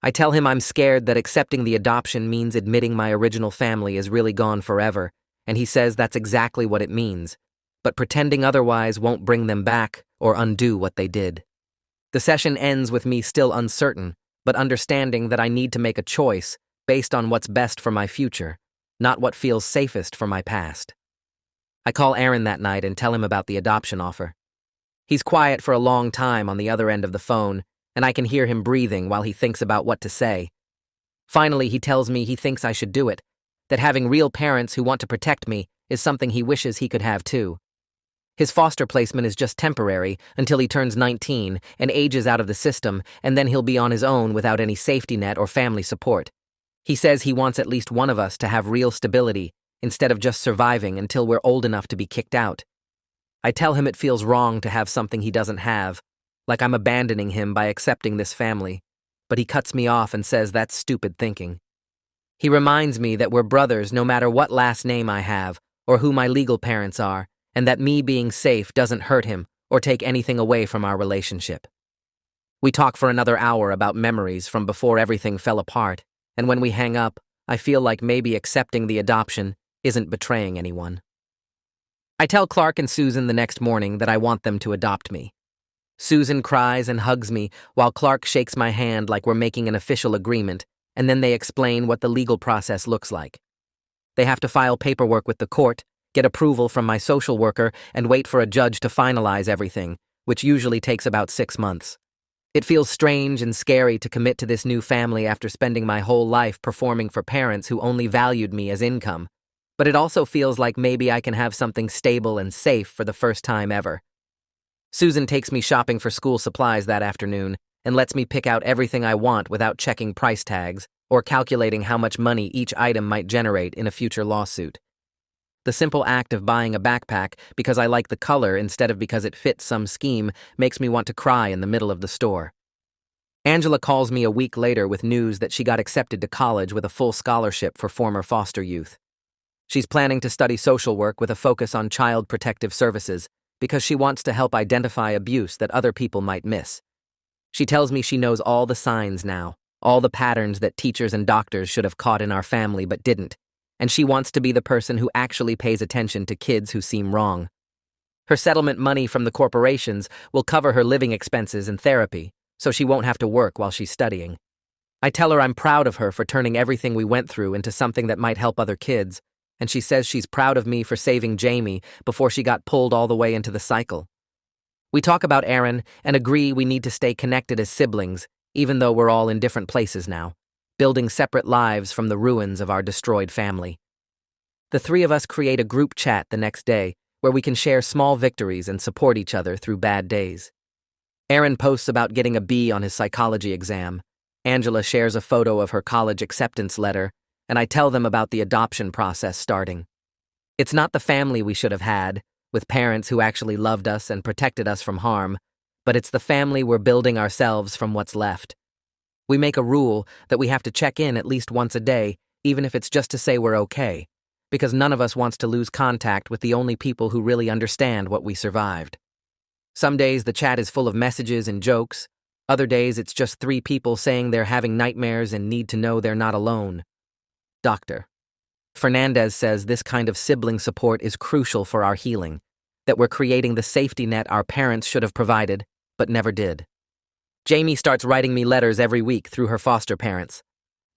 I tell him I'm scared that accepting the adoption means admitting my original family is really gone forever, and he says that's exactly what it means, but pretending otherwise won't bring them back or undo what they did. The session ends with me still uncertain, but understanding that I need to make a choice based on what's best for my future, not what feels safest for my past. I call Aaron that night and tell him about the adoption offer. He's quiet for a long time on the other end of the phone, and I can hear him breathing while he thinks about what to say. Finally, he tells me he thinks I should do it, that having real parents who want to protect me is something he wishes he could have too. His foster placement is just temporary until he turns 19 and ages out of the system, and then he'll be on his own without any safety net or family support. He says he wants at least one of us to have real stability instead of just surviving until we're old enough to be kicked out. I tell him it feels wrong to have something he doesn't have, like I'm abandoning him by accepting this family, but he cuts me off and says that's stupid thinking. He reminds me that we're brothers no matter what last name I have or who my legal parents are, and that me being safe doesn't hurt him or take anything away from our relationship. We talk for another hour about memories from before everything fell apart, and when we hang up, I feel like maybe accepting the adoption isn't betraying anyone. I tell Clark and Susan the next morning that I want them to adopt me. Susan cries and hugs me while Clark shakes my hand like we're making an official agreement, and then they explain what the legal process looks like. They have to file paperwork with the court, get approval from my social worker, and wait for a judge to finalize everything, which usually takes about 6 months. It feels strange and scary to commit to this new family after spending my whole life performing for parents who only valued me as income, but it also feels like maybe I can have something stable and safe for the first time ever. Susan takes me shopping for school supplies that afternoon and lets me pick out everything I want without checking price tags or calculating how much money each item might generate in a future lawsuit. The simple act of buying a backpack because I like the color instead of because it fits some scheme makes me want to cry in the middle of the store. Angela calls me a week later with news that she got accepted to college with a full scholarship for former foster youth. She's planning to study social work with a focus on child protective services because she wants to help identify abuse that other people might miss. She tells me she knows all the signs now, all the patterns that teachers and doctors should have caught in our family but didn't, and she wants to be the person who actually pays attention to kids who seem wrong. Her settlement money from the corporations will cover her living expenses and therapy, so she won't have to work while she's studying. I tell her I'm proud of her for turning everything we went through into something that might help other kids, and she says she's proud of me for saving Jamie before she got pulled all the way into the cycle. We talk about Aaron and agree we need to stay connected as siblings, even though we're all in different places now, building separate lives from the ruins of our destroyed family. The three of us create a group chat the next day where we can share small victories and support each other through bad days. Aaron posts about getting a B on his psychology exam. Angela shares a photo of her college acceptance letter, and I tell them about the adoption process starting. It's not the family we should have had, with parents who actually loved us and protected us from harm, but it's the family we're building ourselves from what's left. We make a rule that we have to check in at least once a day, even if it's just to say we're okay, because none of us wants to lose contact with the only people who really understand what we survived. Some days the chat is full of messages and jokes. Other days it's just 3 people saying they're having nightmares and need to know they're not alone. Dr. Fernandez says this kind of sibling support is crucial for our healing, that we're creating the safety net our parents should have provided, but never did. Jamie starts writing me letters every week through her foster parents.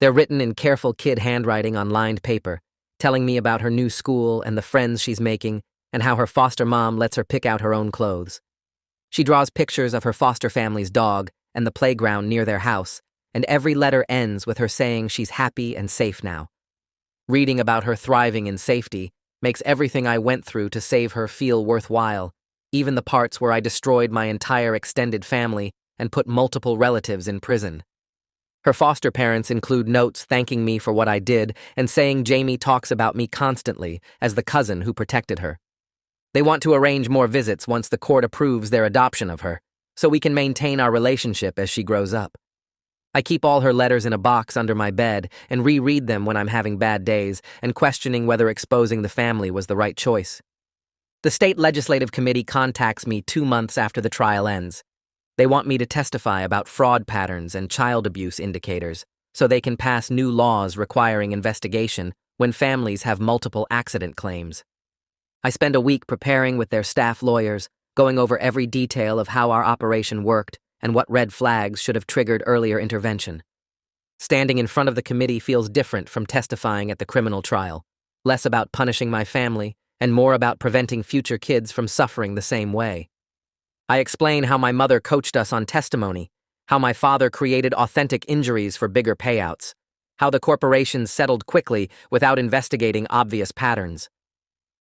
They're written in careful kid handwriting on lined paper, telling me about her new school and the friends she's making, and how her foster mom lets her pick out her own clothes. She draws pictures of her foster family's dog and the playground near their house, and every letter ends with her saying she's happy and safe now. Reading about her thriving in safety makes everything I went through to save her feel worthwhile, even the parts where I destroyed my entire extended family and put multiple relatives in prison. Her foster parents include notes thanking me for what I did and saying Jamie talks about me constantly as the cousin who protected her. They want to arrange more visits once the court approves their adoption of her, so we can maintain our relationship as she grows up. I keep all her letters in a box under my bed and reread them when I'm having bad days and questioning whether exposing the family was the right choice. The state legislative committee contacts me 2 months after the trial ends. They want me to testify about fraud patterns and child abuse indicators so they can pass new laws requiring investigation when families have multiple accident claims. I spend a week preparing with their staff lawyers, going over every detail of how our operation worked and what red flags should have triggered earlier intervention. Standing in front of the committee feels different from testifying at the criminal trial, less about punishing my family and more about preventing future kids from suffering the same way. I explain how my mother coached us on testimony, how my father created authentic injuries for bigger payouts, how the corporations settled quickly without investigating obvious patterns.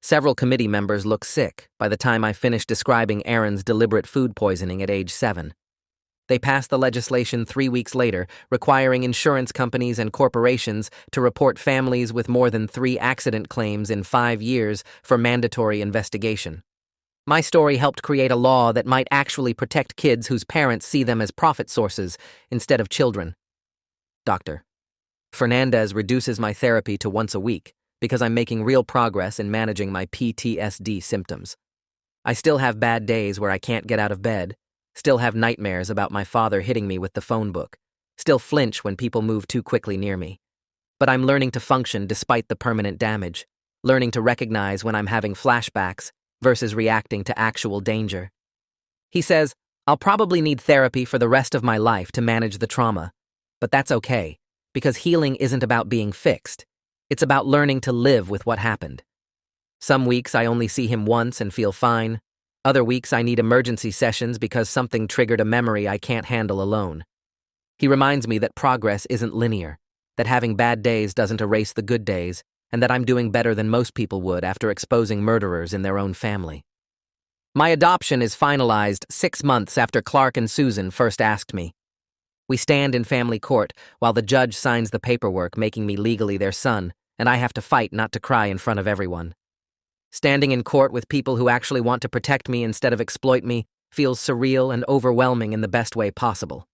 Several committee members look sick by the time I finish describing Aaron's deliberate food poisoning at age 7. They passed the legislation 3 weeks later, requiring insurance companies and corporations to report families with more than 3 accident claims in 5 years for mandatory investigation. My story helped create a law that might actually protect kids whose parents see them as profit sources instead of children. Doctor. Fernandez reduces my therapy to once a week because I'm making real progress in managing my PTSD symptoms. I still have bad days where I can't get out of bed, still have nightmares about my father hitting me with the phone book, still flinch when people move too quickly near me. But I'm learning to function despite the permanent damage, learning to recognize when I'm having flashbacks versus reacting to actual danger. He says, I'll probably need therapy for the rest of my life to manage the trauma, but that's okay, because healing isn't about being fixed. It's about learning to live with what happened. Some weeks I only see him once and feel fine. Other weeks I need emergency sessions because something triggered a memory I can't handle alone. He reminds me that progress isn't linear, that having bad days doesn't erase the good days, and that I'm doing better than most people would after exposing murderers in their own family. My adoption is finalized 6 months after Clark and Susan first asked me. We stand in family court while the judge signs the paperwork making me legally their son, and I have to fight not to cry in front of everyone. Standing in court with people who actually want to protect me instead of exploit me feels surreal and overwhelming in the best way possible.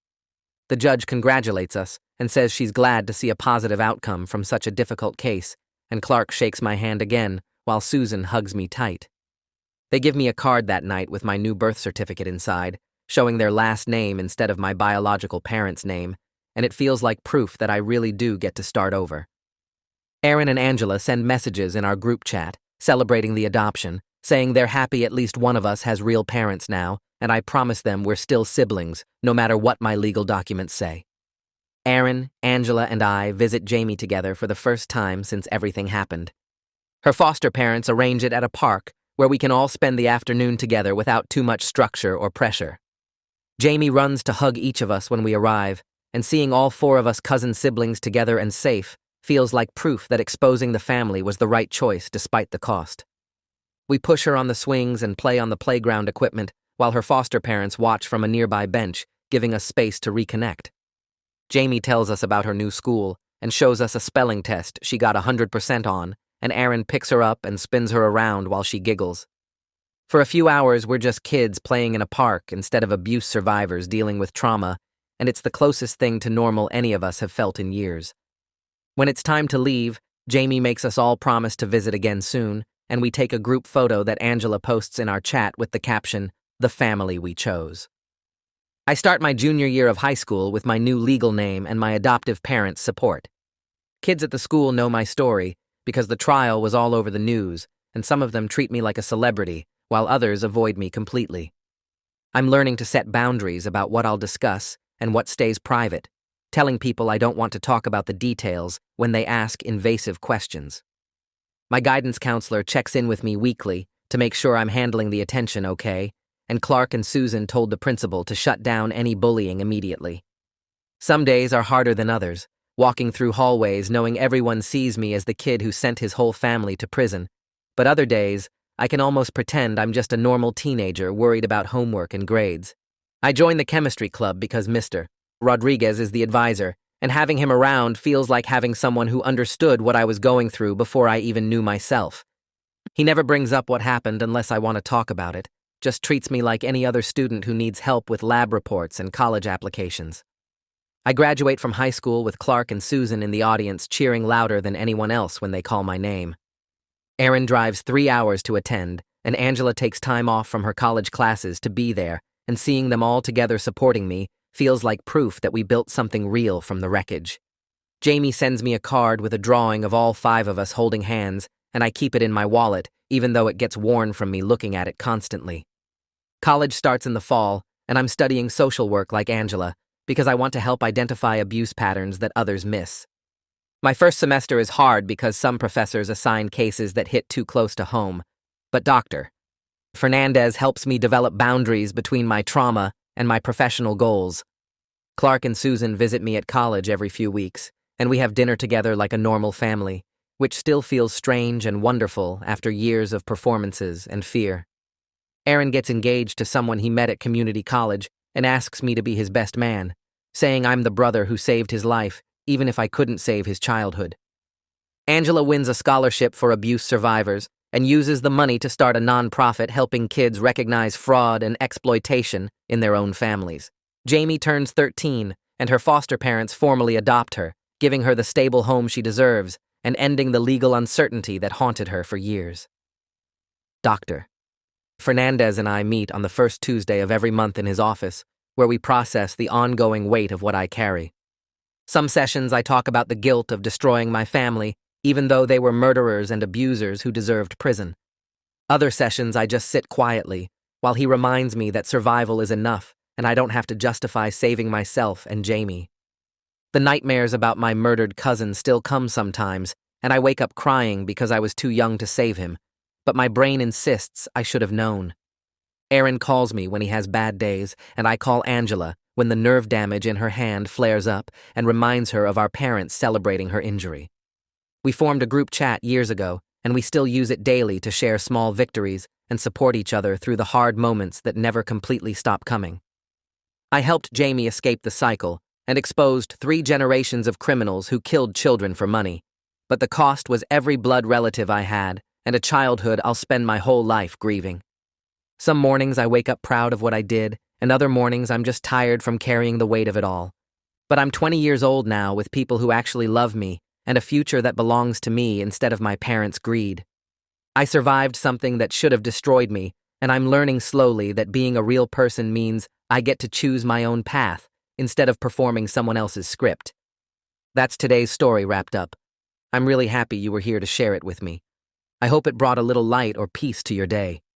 The judge congratulates us and says she's glad to see a positive outcome from such a difficult case, and Clark shakes my hand again while Susan hugs me tight. They give me a card that night with my new birth certificate inside, showing their last name instead of my biological parents' name, and it feels like proof that I really do get to start over. Aaron and Angela send messages in our group chat, celebrating the adoption, saying they're happy at least one of us has real parents now, and I promise them we're still siblings, no matter what my legal documents say. Aaron, Angela, and I visit Jamie together for the first time since everything happened. Her foster parents arrange it at a park where we can all spend the afternoon together without too much structure or pressure. Jamie runs to hug each of us when we arrive, and seeing all 4 of us cousin siblings together and safe feels like proof that exposing the family was the right choice despite the cost. We push her on the swings and play on the playground equipment while her foster parents watch from a nearby bench, giving us space to reconnect. Jamie tells us about her new school and shows us a spelling test she got 100% on, and Aaron picks her up and spins her around while she giggles. For a few hours, we're just kids playing in a park instead of abuse survivors dealing with trauma, and it's the closest thing to normal any of us have felt in years. When it's time to leave, Jamie makes us all promise to visit again soon, and we take a group photo that Angela posts in our chat with the caption, "The family we chose." I start my junior year of high school with my new legal name and my adoptive parents' support. Kids at the school know my story because the trial was all over the news, and some of them treat me like a celebrity, while others avoid me completely. I'm learning to set boundaries about what I'll discuss and what stays private, telling people I don't want to talk about the details when they ask invasive questions. My guidance counselor checks in with me weekly to make sure I'm handling the attention okay, and Clark and Susan told the principal to shut down any bullying immediately. Some days are harder than others, walking through hallways knowing everyone sees me as the kid who sent his whole family to prison, but other days, I can almost pretend I'm just a normal teenager worried about homework and grades. I joined the chemistry club because Mr. Rodriguez is the advisor, and having him around feels like having someone who understood what I was going through before I even knew myself. He never brings up what happened unless I want to talk about it, just treats me like any other student who needs help with lab reports and college applications. I graduate from high school with Clark and Susan in the audience cheering louder than anyone else when they call my name. Aaron drives 3 hours to attend, and Angela takes time off from her college classes to be there, and seeing them all together supporting me feels like proof that we built something real from the wreckage. Jamie sends me a card with a drawing of all 5 of us holding hands, and I keep it in my wallet, even though it gets worn from me looking at it constantly. College starts in the fall, and I'm studying social work like Angela, because I want to help identify abuse patterns that others miss. My first semester is hard because some professors assign cases that hit too close to home, but Dr. Fernandez helps me develop boundaries between my trauma and my professional goals. Clark and Susan visit me at college every few weeks, and we have dinner together like a normal family, which still feels strange and wonderful after years of performances and fear. Aaron gets engaged to someone he met at community college, and asks me to be his best man, saying I'm the brother who saved his life, even if I couldn't save his childhood. Angela wins a scholarship for abuse survivors and uses the money to start a nonprofit helping kids recognize fraud and exploitation in their own families. Jamie turns 13, and her foster parents formally adopt her, giving her the stable home she deserves and ending the legal uncertainty that haunted her for years. Doctor. Fernandez and I meet on the first Tuesday of every month in his office, where we process the ongoing weight of what I carry. Some sessions I talk about the guilt of destroying my family, even though they were murderers and abusers who deserved prison. Other sessions I just sit quietly, while he reminds me that survival is enough and I don't have to justify saving myself and Jamie. The nightmares about my murdered cousin still come sometimes, and I wake up crying because I was too young to save him, but my brain insists I should have known. Aaron calls me when he has bad days, and I call Angela when the nerve damage in her hand flares up and reminds her of our parents celebrating her injury. We formed a group chat years ago, and we still use it daily to share small victories and support each other through the hard moments that never completely stop coming. I helped Jamie escape the cycle and exposed 3 generations of criminals who killed children for money, but the cost was every blood relative I had and a childhood I'll spend my whole life grieving. Some mornings I wake up proud of what I did, and other mornings I'm just tired from carrying the weight of it all. But I'm 20 years old now with people who actually love me and a future that belongs to me instead of my parents' greed. I survived something that should have destroyed me, and I'm learning slowly that being a real person means I get to choose my own path instead of performing someone else's script. That's today's story wrapped up. I'm really happy you were here to share it with me. I hope it brought a little light or peace to your day.